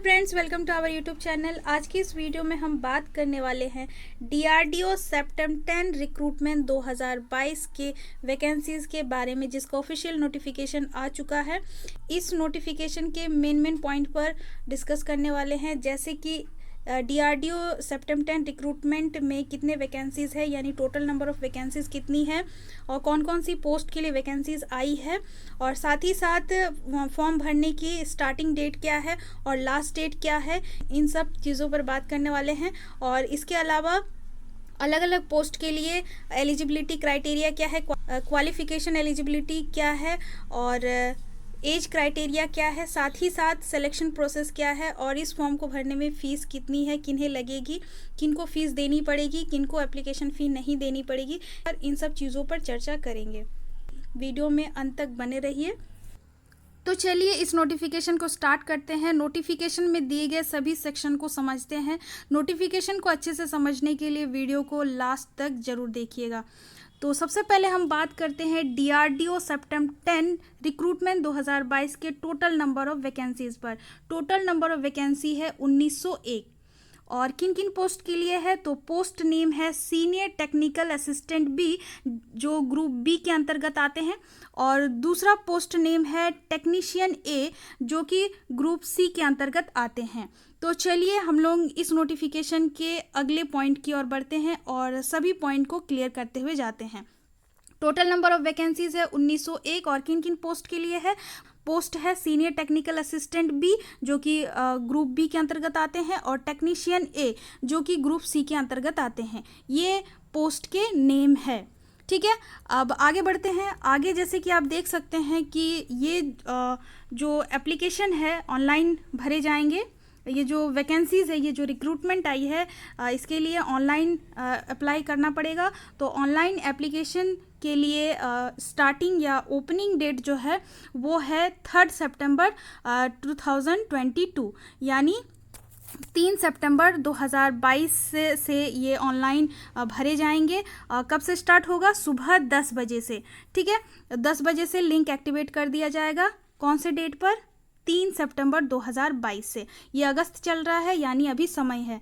Friends, welcome to our YouTube channel. आज की इस वीडियो में हम बात करने वाले हैं डीआरडीओ सेप्टेम्बर 10 रिक्रूटमेंट 2022 के वैकेंसीज़ के बारे में, जिसका ऑफिशियल नोटिफिकेशन आ चुका है। इस नोटिफिकेशन के मेन पॉइंट पर डिस्कस करने वाले हैं, जैसे कि डीआरडीओ सेप्टेम्बर 10 रिक्रूटमेंट में कितने वैकेंसीज़ है, यानी टोटल नंबर ऑफ़ वैकेंसीज़ कितनी है और कौन कौन सी पोस्ट के लिए वैकेंसीज़ आई है, और साथ ही साथ फॉर्म भरने की स्टार्टिंग डेट क्या है और लास्ट डेट क्या है। इन सब चीज़ों पर बात करने वाले हैं। और इसके अलावा अलग अलग पोस्ट के लिए एलिजिबिलिटी क्राइटेरिया क्या है, क्वालिफिकेशन एलिजिबिलिटी क्या है, और एज क्राइटेरिया क्या है, साथ ही साथ सिलेक्शन प्रोसेस क्या है, और इस फॉर्म को भरने में फ़ीस कितनी है, किन्हें लगेगी, किनको फ़ीस देनी पड़ेगी, किनको एप्लीकेशन फ़ी नहीं देनी पड़ेगी, और इन सब चीज़ों पर चर्चा करेंगे। वीडियो में अंत तक बने रहिए। तो चलिए इस नोटिफिकेशन को स्टार्ट करते हैं। नोटिफिकेशन में दिए गए सभी सेक्शन को समझते हैं। नोटिफिकेशन को अच्छे से समझने के लिए वीडियो को लास्ट तक ज़रूर देखिएगा। तो सबसे पहले हम बात करते हैं डीआरडीओ सेप्टेम्बर 10 रिक्रूटमेंट 2022 के टोटल नंबर ऑफ़ वैकेंसीज़ पर। टोटल नंबर ऑफ़ वैकेंसी है 1901। और किन किन पोस्ट के लिए है, तो पोस्ट नेम है सीनियर टेक्निकल असिस्टेंट बी, जो ग्रुप बी के अंतर्गत आते हैं, और दूसरा पोस्ट नेम है टेक्नीशियन ए, जो कि ग्रुप सी के अंतर्गत आते हैं। तो चलिए हम लोग इस नोटिफिकेशन के अगले पॉइंट की ओर बढ़ते हैं और सभी पॉइंट को क्लियर करते हुए जाते हैं। टोटल नंबर ऑफ वैकेंसीज है 1901। और किन किन पोस्ट के लिए है, पोस्ट है सीनियर टेक्निकल असिस्टेंट बी, जो कि ग्रुप बी के अंतर्गत आते हैं, और टेक्नीशियन ए, जो कि ग्रुप सी के अंतर्गत आते हैं। ये पोस्ट के नेम है, ठीक है। अब आगे बढ़ते हैं। आगे जैसे कि आप देख सकते हैं कि ये जो एप्लीकेशन है ऑनलाइन भरे जाएंगे। ये जो वैकेंसीज़ है, ये जो रिक्रूटमेंट आई है, इसके लिए ऑनलाइन अप्लाई करना पड़ेगा। तो ऑनलाइन एप्लीकेशन के लिए स्टार्टिंग या ओपनिंग डेट जो है वो है 3 सितंबर 2022, यानी 3 सितंबर 2022 से ये ऑनलाइन भरे जाएंगे। कब से स्टार्ट होगा, सुबह 10 बजे से, ठीक है। 10 बजे से लिंक एक्टिवेट कर दिया जाएगा। कौन से डेट पर, 3 सितंबर 2022 से। ये अगस्त चल रहा है, यानी अभी समय है।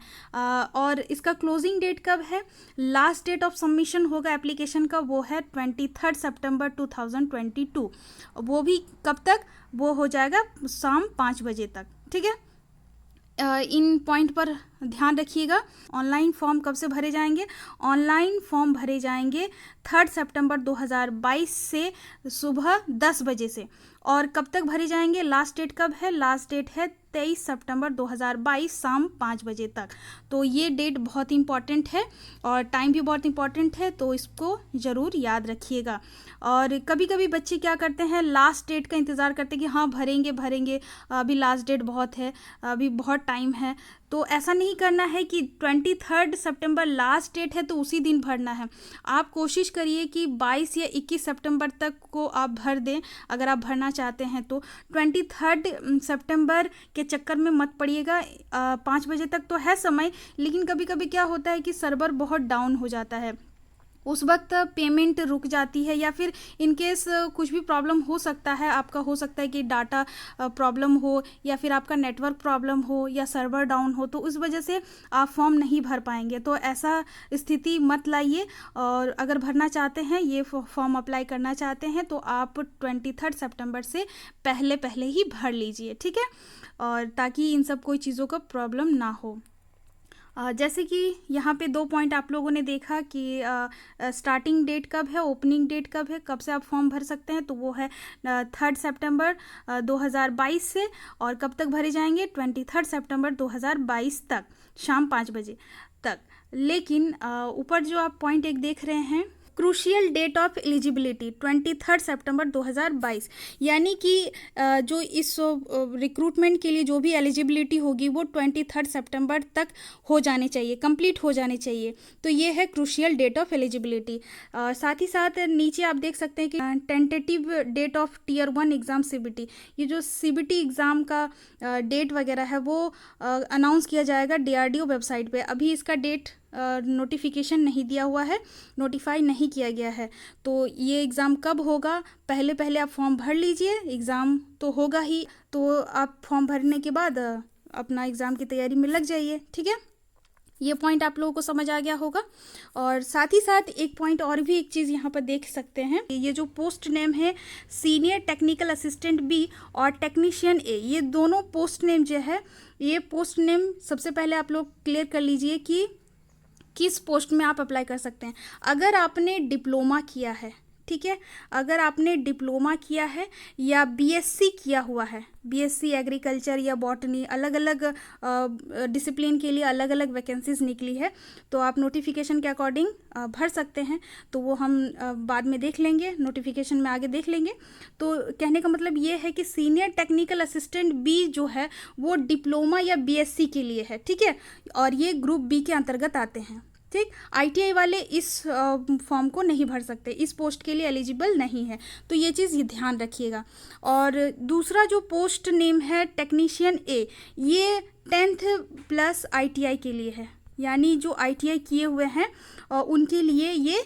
और इसका क्लोजिंग डेट कब है, लास्ट डेट ऑफ सबमिशन होगा एप्लीकेशन का, वो है 23 सितंबर 2022। वो भी कब तक, वो हो जाएगा शाम 5 बजे तक, ठीक है। इन पॉइंट पर ध्यान रखिएगा। ऑनलाइन फॉर्म कब से भरे जाएंगे, ऑनलाइन फॉर्म भरे जाएंगे 3 सितंबर 2022 से सुबह 10 बजे से। और कब तक भरे जाएंगे, लास्ट डेट कब है, लास्ट डेट है 23 सितंबर 2022 शाम 5 बजे तक। तो ये डेट बहुत इंपॉर्टेंट है और टाइम भी बहुत इंपॉर्टेंट है, तो इसको ज़रूर याद रखिएगा। और कभी कभी बच्चे क्या करते हैं, लास्ट डेट का इंतज़ार करते हैं कि हाँ भरेंगे, अभी लास्ट डेट बहुत है, अभी बहुत टाइम है। तो ऐसा नहीं करना है कि 23 सितंबर लास्ट डेट है तो उसी दिन भरना है। आप कोशिश करिए कि 22 या 21 सितंबर तक को आप भर दें, अगर आप भरना चाहते हैं तो। 23 सितंबर के चक्कर में मत पड़िएगा। 5 बजे तक तो है समय, लेकिन कभी कभी क्या होता है कि सर्वर बहुत डाउन हो जाता है, उस वक्त पेमेंट रुक जाती है, या फिर इनकेस कुछ भी प्रॉब्लम हो सकता है। आपका हो सकता है कि डाटा प्रॉब्लम हो, या फिर आपका नेटवर्क प्रॉब्लम हो, या सर्वर डाउन हो, तो उस वजह से आप फॉर्म नहीं भर पाएंगे। तो ऐसा स्थिति मत लाइए। और अगर भरना चाहते हैं, ये फॉर्म अप्लाई करना चाहते हैं, तो आप 23 सितंबर से पहले ही भर लीजिए, ठीक है, और ताकि इन सब कोई चीज़ों का प्रॉब्लम ना हो। जैसे कि यहाँ पे 2 पॉइंट आप लोगों ने देखा कि स्टार्टिंग डेट कब है, ओपनिंग डेट कब है, कब से आप फॉर्म भर सकते हैं, तो वो है 3 सितंबर 2022 से। और कब तक भरे जाएंगे, 23 सितंबर 2022 तक, शाम 5 बजे तक। लेकिन ऊपर जो आप पॉइंट एक देख रहे हैं, क्रूशियल डेट ऑफ एलिजिबिलिटी 23 सितंबर 2022, यानी कि जो इस रिक्रूटमेंट के लिए जो भी एलिजिबिलिटी होगी वो 23 सितंबर तक हो जाने चाहिए, कंप्लीट हो जाने चाहिए। तो ये है क्रूशियल डेट ऑफ एलिजिबिलिटी। साथ ही साथ नीचे आप देख सकते हैं कि tentative date of tier 1 exam CBT, ये जो सीबीटी एग्ज़ाम का डेट वगैरह है वो अनाउंस किया जाएगा डीआरडीओ वेबसाइट पे। अभी इसका डेट नोटिफिकेशन नहीं दिया हुआ है, नोटिफाई नहीं किया गया है। तो ये एग्ज़ाम कब होगा, पहले आप फॉर्म भर लीजिए, एग्ज़ाम तो होगा ही। तो आप फॉर्म भरने के बाद अपना एग्ज़ाम की तैयारी में लग जाइए। ठीक है, ये पॉइंट आप लोगों को समझ आ गया होगा। और साथ ही साथ एक पॉइंट और भी एक चीज़ यहाँ पर देख सकते हैं, ये जो पोस्ट नेम है सीनियर टेक्निकल असिस्टेंट बी और टेक्नीशियन ए, ये दोनों पोस्ट नेम जो है, ये पोस्ट नेम सबसे पहले आप लोग क्लियर कर लीजिए कि किस पोस्ट में आप अप्लाई कर सकते हैं। अगर आपने डिप्लोमा किया है, ठीक है, अगर आपने डिप्लोमा किया है या बीएससी किया हुआ है, बीएससी एग्रीकल्चर या बॉटनी, अलग अलग डिसिप्लिन के लिए अलग अलग वैकेंसीज निकली है, तो आप नोटिफिकेशन के अकॉर्डिंग भर सकते हैं। तो वो हम बाद में देख लेंगे, नोटिफिकेशन में आगे देख लेंगे। तो कहने का मतलब ये है कि सीनियर टेक्निकल असिस्टेंट बी जो है वो डिप्लोमा या बीएससी के लिए है। ठीक है, और ये ग्रुप बी के अंतर्गत आते हैं। ठीक, आईटीआई वाले इस फॉर्म को नहीं भर सकते, इस पोस्ट के लिए एलिजिबल नहीं है, तो ये चीज़ ध्यान रखिएगा। और दूसरा जो पोस्ट नेम है टेक्नीशियन ए, ये 10th प्लस आईटीआई के लिए है, यानी जो आईटीआई किए हुए हैं उनके लिए ये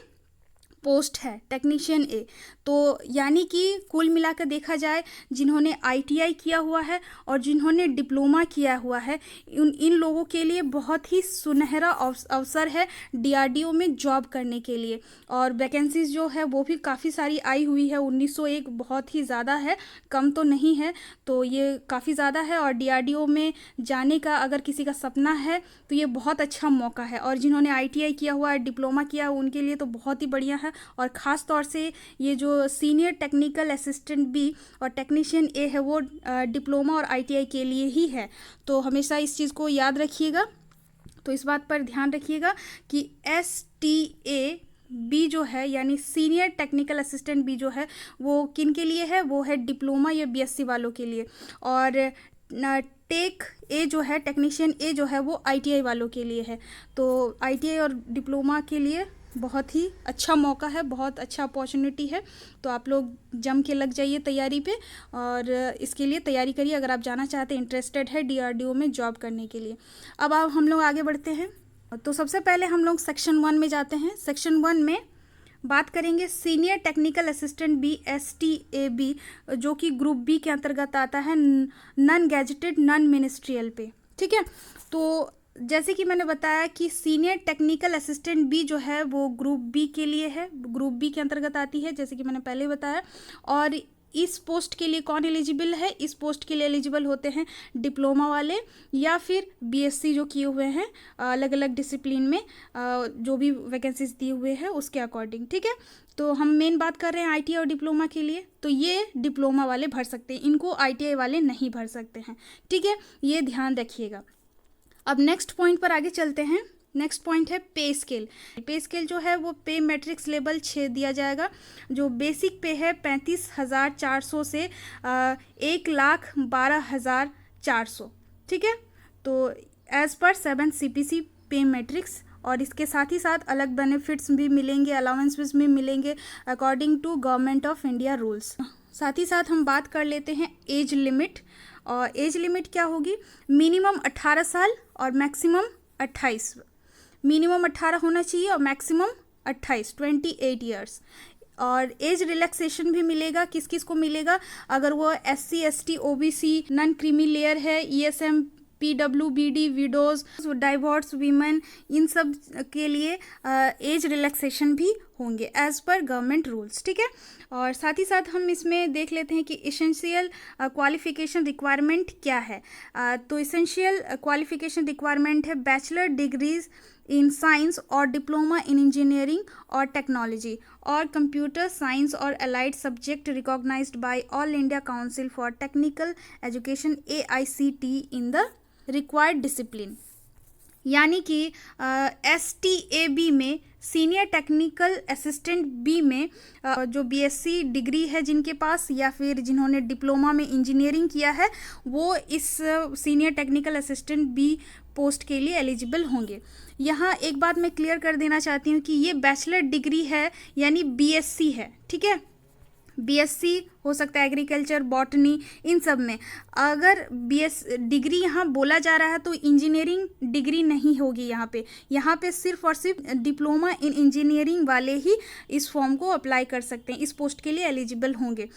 पोस्ट है टेक्नीशियन ए। तो यानी कि कुल मिलाकर देखा जाए, जिन्होंने आईटीआई किया हुआ है और जिन्होंने डिप्लोमा किया हुआ है, इन लोगों के लिए बहुत ही सुनहरा अवसर है डीआरडीओ में जॉब करने के लिए। और वैकेंसीज जो है वो भी काफ़ी सारी आई हुई है, 1901 बहुत ही ज़्यादा है, कम तो नहीं है, तो ये काफ़ी ज़्यादा है। और डीआरडीओ में जाने का अगर किसी का सपना है तो ये बहुत अच्छा मौका है। और जिन्होंने आईटीआई किया हुआ है, डिप्लोमा किया है, उनके लिए तो बहुत ही बढ़िया है। और ख़ास तौर से ये जो सीनियर टेक्निकल असिस्टेंट बी और टेक्नीशियन ए है, वो डिप्लोमा और आईटीआई के लिए ही है। तो हमेशा इस चीज़ को याद रखिएगा। तो इस बात पर ध्यान रखिएगा कि STA बी जो है, यानी सीनियर टेक्निकल असिस्टेंट बी जो है, वो किन के लिए है, वो है डिप्लोमा या बीएससी वालों के लिए। और टेक ए जो है, टेक्नीशियन ए जो है, वो आईटीआई वालों के लिए है। तो आईटीआई और डिप्लोमा के लिए बहुत ही अच्छा मौका है, बहुत अच्छा अपॉर्चुनिटी है। तो आप लोग जम के लग जाइए तैयारी पे, और इसके लिए तैयारी करिए अगर आप जाना चाहते हैं, इंटरेस्टेड है डीआरडीओ में जॉब करने के लिए। अब हम लोग आगे बढ़ते हैं। तो सबसे पहले हम लोग सेक्शन 1 में जाते हैं। सेक्शन 1 में बात करेंगे senior technical assistant B STAB, जो कि ग्रुप बी के अंतर्गत आता है, नॉन गैजेटेड नॉन मिनिस्ट्रियल पे। ठीक है, तो जैसे कि मैंने बताया कि सीनियर टेक्निकल असिस्टेंट बी जो है वो ग्रुप बी के लिए है, ग्रुप बी के अंतर्गत आती है, जैसे कि मैंने पहले बताया। और इस पोस्ट के लिए कौन एलिजिबल है, इस पोस्ट के लिए एलिजिबल होते हैं डिप्लोमा वाले या फिर बीएससी जो किए हुए हैं अलग अलग डिसिप्लिन में, जो भी वैकेंसीज दिए हुए हैं उसके अकॉर्डिंग। ठीक है, तो हम मेन बात कर रहे हैं आईटीआई और डिप्लोमा के लिए, तो ये डिप्लोमा वाले भर सकते हैं, इनको आईटीआई वाले नहीं भर सकते हैं। ठीक है, ये ध्यान रखिएगा। अब नेक्स्ट पॉइंट पर आगे चलते हैं। नेक्स्ट पॉइंट है पे स्केल। पे स्केल जो है वो पे मैट्रिक्स लेवल 6 दिया जाएगा। जो बेसिक पे है 35,400 से 1,12,400। ठीक है, तो एज पर 7 CPC पे मैट्रिक्स। और इसके साथ ही साथ अलग बेनिफिट्स भी मिलेंगे, अलाउंसेस भी मिलेंगे according to government of India rules. साथ ही साथ हम बात कर लेते हैं एज लिमिट। और एज लिमिट क्या होगी, मिनिमम 18 साल और मैक्सिमम 28। मिनिमम 18 होना चाहिए और मैक्सिमम 28, 28 ईयर्स। और एज रिलैक्सेशन भी मिलेगा, किस किस को मिलेगा, अगर वो SC ST OBC non creamy layer है, ESM PWBD widows divorce women, इन सब के लिए एज रिलैक्सेशन भी होंगे एज पर गवर्नमेंट रूल्स। ठीक है, और साथ ही साथ हम इसमें देख लेते हैं कि इसेंशियल क्वालिफिकेशन रिक्वायरमेंट क्या है। तो इसेंशियल क्वालिफिकेशन रिक्वायरमेंट है बैचलर डिग्रीज इन साइंस और डिप्लोमा इन इंजीनियरिंग और टेक्नोलॉजी और कंप्यूटर साइंस और allied subject recognised by all India council for technical education AICT in the required discipline. यानी कि STAB में, सीनियर टेक्निकल असिस्टेंट बी में, जो BSc डिग्री है जिनके पास या फिर जिन्होंने डिप्लोमा में इंजीनियरिंग किया है, वो इस senior technical assistant B post के लिए एलिजिबल होंगे। यहाँ एक बात मैं क्लियर कर देना चाहती हूँ कि ये बैचलर डिग्री है, यानी BSc है। ठीक है, BSc हो सकता है एग्रीकल्चर, बॉटनी, इन सब में। अगर BS डिग्री यहाँ बोला जा रहा है तो इंजीनियरिंग डिग्री नहीं होगी यहाँ पे सिर्फ और सिर्फ डिप्लोमा इन इंजीनियरिंग वाले ही इस फॉर्म को अप्लाई कर सकते हैं, इस पोस्ट के लिए एलिजिबल होंगे।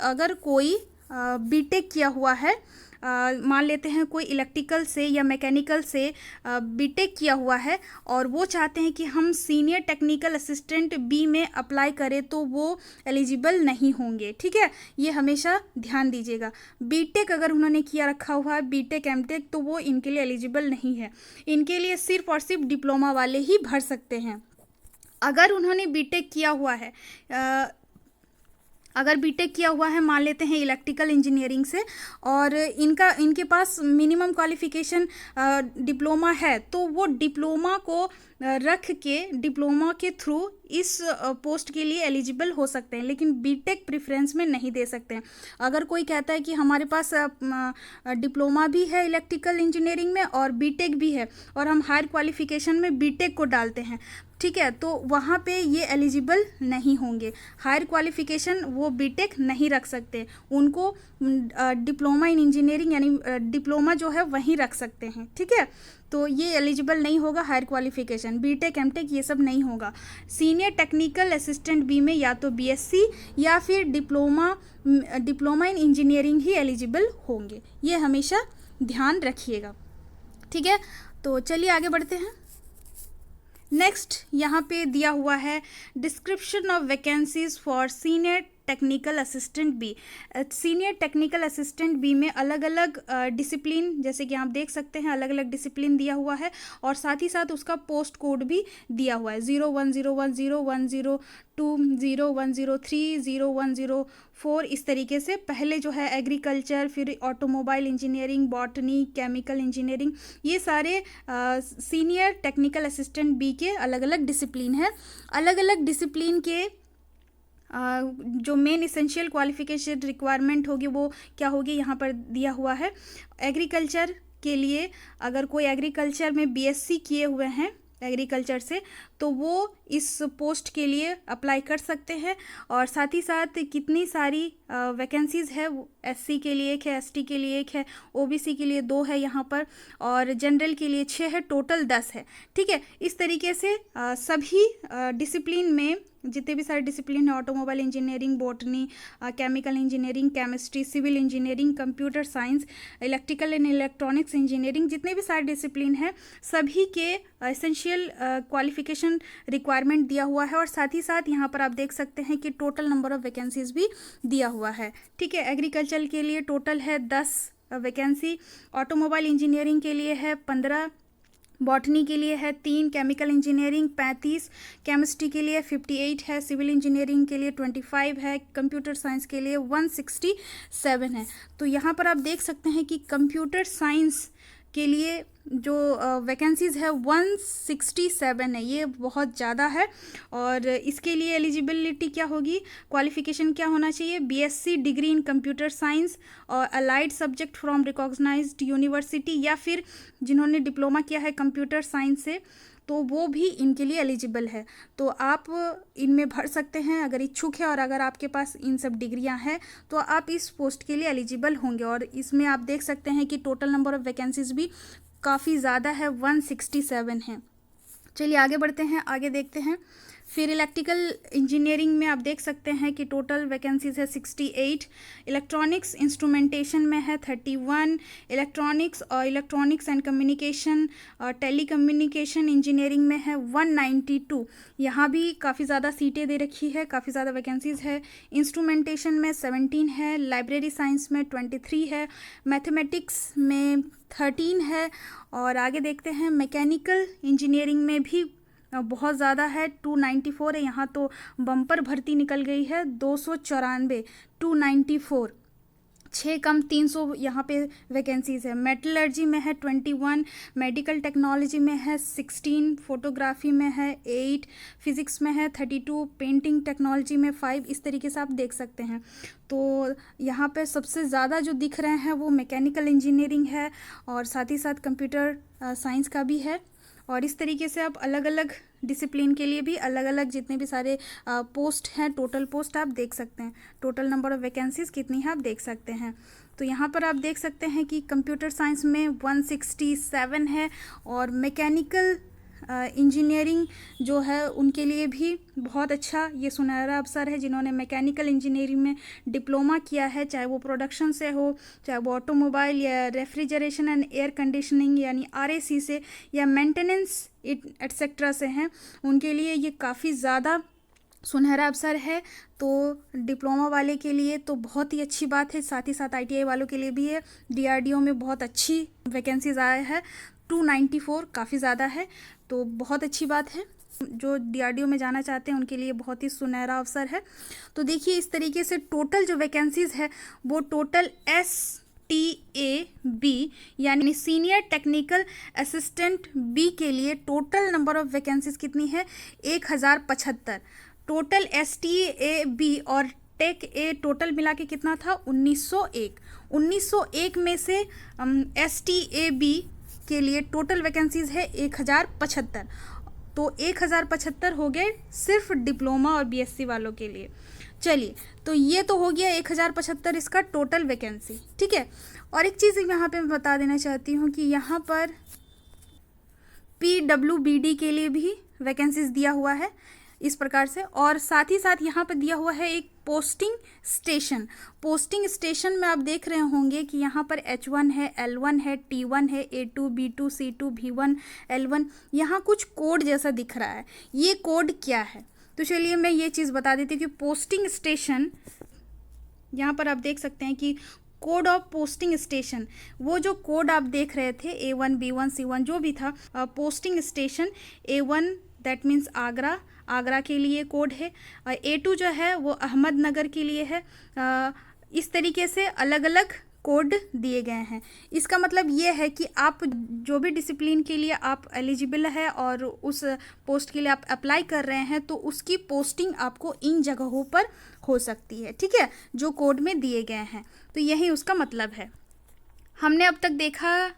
अगर कोई बीटेक किया हुआ है मान लेते हैं कोई इलेक्ट्रिकल से या मैकेनिकल से बीटेक किया हुआ है और वो चाहते हैं कि हम सीनियर टेक्निकल असिस्टेंट बी में अप्लाई करें, तो वो एलिजिबल नहीं होंगे। ठीक है, ये हमेशा ध्यान दीजिएगा। बीटेक अगर उन्होंने किया रखा हुआ है, बीटेक एमटेक, तो वो इनके लिए एलिजिबल नहीं है। इनके लिए सिर्फ और सिर्फ डिप्लोमा वाले ही भर सकते हैं। अगर उन्होंने बीटेक किया हुआ है, अगर बीटेक किया हुआ है मान लेते हैं इलेक्ट्रिकल इंजीनियरिंग से, और इनके पास मिनिमम क्वालिफिकेशन डिप्लोमा है, तो वो डिप्लोमा को रख के डिप्लोमा के थ्रू इस पोस्ट के लिए एलिजिबल हो सकते हैं, लेकिन बीटेक प्रेफरेंस में नहीं दे सकते हैं। अगर कोई कहता है कि हमारे पास डिप्लोमा भी है इलेक्ट्रिकल इंजीनियरिंग में और बीटेक भी है और हम हायर क्वालिफिकेशन में बीटेक को डालते हैं, ठीक है, तो वहाँ पे ये एलिजिबल नहीं होंगे। हायर क्वालिफिकेशन वो बीटेक नहीं रख सकते, उनको डिप्लोमा इन इंजीनियरिंग यानी डिप्लोमा जो है वहीं रख सकते हैं। ठीक है, तो ये एलिजिबल नहीं होगा हायर क्वालिफिकेशन, बीटेक एमटेक ये सब नहीं होगा। सीनियर टेक्निकल असिस्टेंट बी में या तो बीएससी या फिर diploma in engineering he eligible होंगे, ये हमेशा ध्यान रखिएगा। ठीक है, तो चलिए आगे बढ़ते हैं। नेक्स्ट यहाँ पे दिया हुआ है description of vacancies for senior technical assistant B. Senior technical assistant B में अलग अलग डिसिप्लिन, जैसे कि आप देख सकते हैं अलग अलग डिसिप्लिन दिया हुआ है और साथ ही साथ उसका पोस्ट कोड भी दिया हुआ है 01010102 0103 0104 इस तरीके से। पहले जो है एग्रीकल्चर, फिर automobile engineering, botany, chemical engineering, ये सारे सीनियर टेक्निकल असिस्टेंट बी के अलग अलग डिसिप्लिन है। अलग अलग डिसिप्लिन के जो मेन इसेंशियल क्वालिफिकेशन रिक्वायरमेंट होगी वो क्या होगी, यहाँ पर दिया हुआ है। एग्रीकल्चर के लिए अगर कोई एग्रीकल्चर में बीएससी किए हुए हैं एग्रीकल्चर से, तो वो इस पोस्ट के लिए अप्लाई कर सकते हैं। और साथ ही साथ कितनी सारी वैकेंसीज़ है, एससी के लिए एक है, एसटी के लिए एक है, ओबीसी के लिए 2 है यहाँ पर, और जनरल के लिए 6 है, टोटल 10 है। ठीक है, इस तरीके से सभी डिसिप्लिन में जितने भी सारे डिसिप्लिन है, automobile engineering, botany, chemical engineering, chemistry, civil engineering, computer science, electrical and electronics engineering, जितने भी सारे डिसिप्लिन है सभी के एसेंशियल क्वालिफिकेशन रिक्वायरमेंट दिया हुआ है। और साथ ही साथ यहाँ पर आप देख सकते हैं कि टोटल नंबर ऑफ वैकेंसीज भी दिया हुआ है। ठीक है, एग्रीकल्चर के लिए टोटल है 10 वैकेंसी, ऑटोमोबाइल इंजीनियरिंग के लिए है 15, बॉटनी के लिए है 3, केमिकल इंजीनियरिंग 35, केमिस्ट्री के लिए 58 है, सिविल इंजीनियरिंग के लिए 25 है, कंप्यूटर साइंस के लिए 167 है। तो यहाँ पर आप देख सकते हैं कि कंप्यूटर साइंस के लिए जो वैकेंसीज़ है 167 है, ये बहुत ज़्यादा है। और इसके लिए एलिजिबिलिटी क्या होगी, क्वालिफिकेशन क्या होना चाहिए, BSc degree in computer science और allied subject from recognised university, या फिर जिन्होंने डिप्लोमा किया है कंप्यूटर साइंस से, तो वो भी इनके लिए एलिजिबल है। तो आप इनमें भर सकते हैं अगर इच्छुक है, और अगर आपके पास इन सब डिग्रियां हैं तो आप इस पोस्ट के लिए एलिजिबल होंगे। और इसमें आप देख सकते हैं कि टोटल नंबर ऑफ़ वैकेंसीज भी काफ़ी ज़्यादा है, 167 है। चलिए आगे बढ़ते हैं, आगे देखते हैं। फिर इलेक्ट्रिकल इंजीनियरिंग में आप देख सकते हैं कि टोटल वैकेंसीज है 68, इलेक्ट्रॉनिक्स इंस्ट्रूमेंटेशन में है 31, इलेक्ट्रॉनिक्स एंड कम्युनिकेशन और टेली कम्युनिकेशन इंजीनियरिंग में है 192। यहाँ भी काफ़ी ज़्यादा सीटें दे रखी है, काफ़ी ज़्यादा वैकेंसीज है। इंस्ट्रूमेंटेशन में 17 है, लाइब्रेरी साइंस में 23 है, मैथमेटिक्स में 13 है। और आगे देखते हैं, मैकेनिकल इंजीनियरिंग में भी बहुत ज़्यादा है, 294 है। यहाँ तो बम्पर भर्ती निकल गई है, 294, 294, 6 कम 300 यहाँ पे वैकेंसीज़ है। मेटलर्जी में है 21, मेडिकल टेक्नोलॉजी में है 16, फोटोग्राफी में है 8, फिज़िक्स में है 32, पेंटिंग टेक्नोलॉजी में 5। इस तरीके से आप देख सकते हैं। तो यहाँ पे सबसे ज़्यादा जो दिख रहे हैं वो मैकेनिकल इंजीनियरिंग है और साथ ही साथ कंप्यूटर साइंस का भी है। और इस तरीके से आप अलग अलग डिसिप्लिन के लिए भी अलग अलग जितने भी सारे पोस्ट हैं, टोटल पोस्ट आप देख सकते हैं, टोटल नंबर ऑफ़ वैकेंसीज़ कितनी है आप देख सकते हैं। तो यहाँ पर आप देख सकते हैं कि कंप्यूटर साइंस में 167 है और मैकेनिकल इंजीनियरिंग जो है उनके लिए भी बहुत अच्छा ये सुनहरा अवसर है। जिन्होंने मैकेनिकल इंजीनियरिंग में डिप्लोमा किया है, चाहे वो प्रोडक्शन से हो, चाहे वो ऑटोमोबाइल या रेफ्रिजरेशन एंड एयर कंडीशनिंग यानी RAC से, या मेंटेनेंस एटसेट्रा से हैं, उनके लिए ये काफ़ी ज़्यादा सुनहरा अवसर है। तो डिप्लोमा वाले के लिए तो बहुत ही अच्छी बात है, साथ ही साथ ITI वालों के लिए भी है। DRDO में बहुत अच्छी वैकेंसीज आया है, 294 काफ़ी ज़्यादा है, तो बहुत अच्छी बात है। जो DRDO में जाना चाहते हैं उनके लिए बहुत ही सुनहरा अवसर है। तो देखिए इस तरीके से टोटल जो वैकेंसीज है वो टोटल STAB यानी सीनियर टेक्निकल असिस्टेंट B के लिए टोटल नंबर ऑफ वैकेंसीज कितनी है? 1075। टोटल STAB और टेक ए टोटल मिला के कितना था? 1901। 1901 में से STAB के लिए टोटल वैकेंसीज है 1075। तो 1075 हो गए सिर्फ डिप्लोमा और BSc वालों के लिए। चलिए, तो ये तो हो गया 1075 इसका टोटल वैकेंसी, ठीक है। और एक चीज़ यहाँ पे मैं बता देना चाहती हूँ कि यहाँ पर PWBD के लिए भी वैकेंसीज दिया हुआ है इस प्रकार से, और साथ ही साथ यहाँ पर दिया हुआ है एक पोस्टिंग स्टेशन। पोस्टिंग स्टेशन में आप देख रहे होंगे कि यहाँ पर H1 है, L1 है, T1 है, A2, B2, C2, V1, L1, यहाँ कुछ कोड जैसा दिख रहा है। ये कोड क्या है? तो चलिए मैं ये चीज़ बता देती हूँ कि पोस्टिंग स्टेशन, यहाँ पर आप देख सकते हैं कि कोड ऑफ पोस्टिंग स्टेशन, वो जो कोड आप देख रहे थे A1, B1, C1 जो भी था, posting station A1 that means Agra के लिए कोड है, A2 जो है वो अहमदनगर के लिए है। इस तरीके से अलग अलग कोड दिए गए हैं। इसका मतलब ये है कि आप जो भी डिसिप्लिन के लिए आप एलिजिबल है और उस पोस्ट के लिए आप अप्लाई कर रहे हैं, तो उसकी पोस्टिंग आपको इन जगहों पर हो सकती है, ठीक है, जो कोड में दिए गए हैं। तो यही उसका मतलब है। हमने अब तक देखा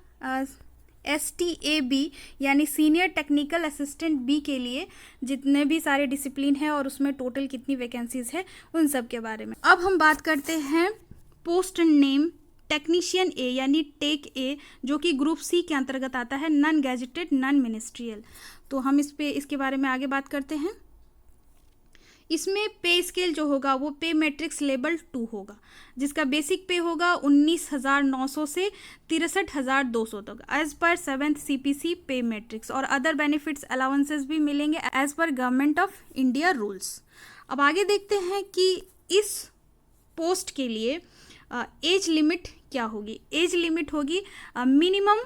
STAB यानी सीनियर टेक्निकल असिस्टेंट B के लिए जितने भी सारे डिसिप्लिन हैं और उसमें टोटल कितनी वैकेंसीज है उन सब के बारे में। अब हम बात करते हैं पोस्ट नेम टेक्नीशियन A यानी टेक A, जो कि ग्रुप C के अंतर्गत आता है, नॉन गैजेटेड नॉन मिनिस्ट्रियल। तो हम इसके बारे में आगे बात करते हैं। इसमें पे स्केल जो होगा वो पे मैट्रिक्स लेवल 2 होगा, जिसका बेसिक पे होगा 19,900 से 63,200 तक एज पर 7th CPC पे मैट्रिक्स, और अदर बेनिफिट्स अलाउंसेस भी मिलेंगे as per government of India rules. अब आगे देखते हैं कि इस पोस्ट के लिए एज लिमिट क्या होगी। एज लिमिट होगी मिनिमम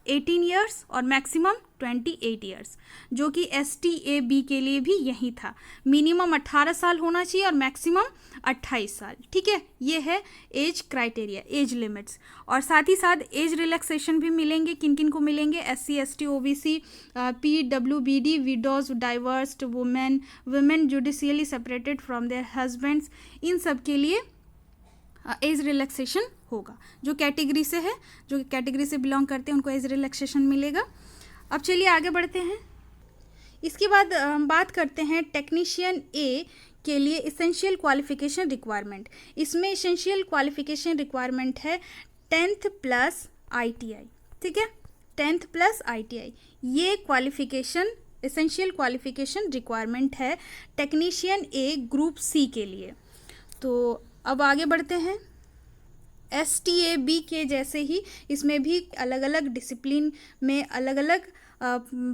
18 ईयर्स और मैक्सिमम 28 ईयर्स, जो कि STAB के लिए भी यही था। मिनिमम 18 साल होना चाहिए और मैक्सिमम 28 साल, ठीक है। ये है एज क्राइटेरिया, एज लिमिट्स। और साथ ही साथ एज रिलैक्सेशन भी मिलेंगे। किन किन को मिलेंगे? SC ST OBC PWBD widows divorced women judicially separated from their husbands, इन सब के लिए एज रिलैक्सेशन होगा। जो कैटेगरी से है, जो कैटेगरी से बिलोंग करते हैं, उनको एज रिलैक्सेशन मिलेगा। अब चलिए आगे बढ़ते हैं। इसके बाद हम बात करते हैं टेक्नीशियन A के लिए इसेंशियल क्वालिफिकेशन रिक्वायरमेंट। इसमें इसेंशियल क्वालिफिकेशन रिक्वायरमेंट है 10th प्लस ITI, ठीक है, 10th प्लस ITI। ये क्वालिफिकेशन इसेंशियल क्वालिफिकेशन रिक्वायरमेंट है टेक्नीशियन A ग्रुप C के लिए। तो अब आगे बढ़ते हैं। STAB के जैसे ही इसमें भी अलग अलग डिसिप्लिन में अलग अलग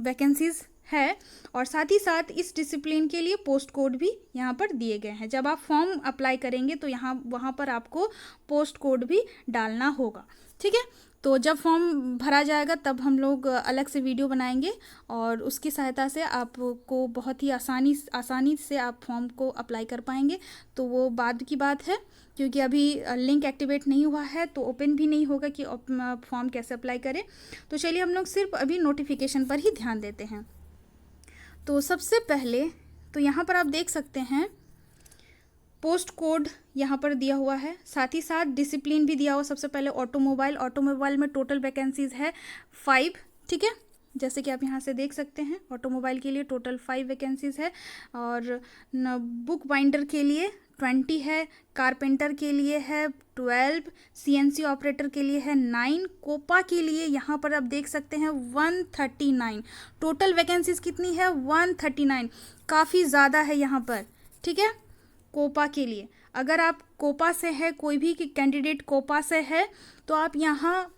वैकेंसीज है, और साथ ही साथ इस डिसिप्लिन के लिए पोस्ट कोड भी यहाँ पर दिए गए हैं। जब आप फॉर्म अप्लाई करेंगे तो वहाँ पर आपको पोस्ट कोड भी डालना होगा, ठीक है। तो जब फॉर्म भरा जाएगा तब हम लोग अलग से वीडियो बनाएंगे और उसकी सहायता से आपको बहुत ही आसानी से आप फॉर्म को अप्लाई कर पाएंगे। तो वो बाद की बात है, क्योंकि अभी लिंक एक्टिवेट नहीं हुआ है तो ओपन भी नहीं होगा कि फॉर्म कैसे अप्लाई करें। तो चलिए हम लोग सिर्फ अभी नोटिफिकेशन पर ही ध्यान देते हैं। तो सबसे पहले तो यहाँ पर आप देख सकते हैं पोस्ट कोड यहाँ पर दिया हुआ है, साथ ही साथ डिसिप्लिन भी दिया हुआ। सबसे पहले ऑटोमोबाइल में टोटल वैकेंसीज है 5, ठीक है, जैसे कि आप यहाँ से देख सकते हैं, ऑटोमोबाइल के लिए टोटल 5 वैकेंसीज़ है, और बुक बाइंडर के लिए 20 है, कारपेंटर के लिए है 12, CNC ऑपरेटर के लिए है 9, कोपा के लिए यहाँ पर आप देख सकते हैं 139। टोटल वैकेंसीज कितनी है? 139। काफ़ी ज़्यादा है यहाँ पर, ठीक है। कोपा के लिए अगर आप कोपा से है, कोई भी कैंडिडेट कोपा से है, तो आप यहाँ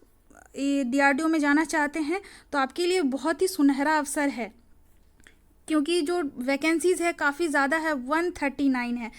DRDO में जाना चाहते हैं तो आपके लिए बहुत ही सुनहरा अवसर है, क्योंकि जो वैकेंसीज़ है काफ़ी ज़्यादा है, 139 है।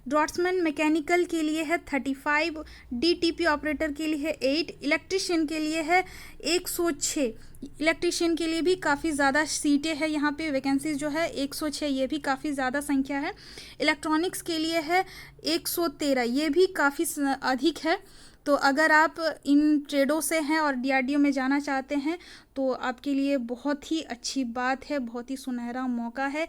ड्रॉट्समैन मैकेनिकल के लिए है 35, DTP ऑपरेटर के लिए है 8, इलेक्ट्रिशियन के लिए है 106। इलेक्ट्रिशियन के लिए भी काफ़ी ज़्यादा सीटें हैं यहाँ पे, वैकेंसीज जो है 106, ये भी काफ़ी ज़्यादा संख्या है। इलेक्ट्रॉनिक्स के लिए है 113, ये भी काफ़ी अधिक है। तो अगर आप इन ट्रेडों से हैं और DRDO में जाना चाहते हैं तो आपके लिए बहुत ही अच्छी बात है, बहुत ही सुनहरा मौका है,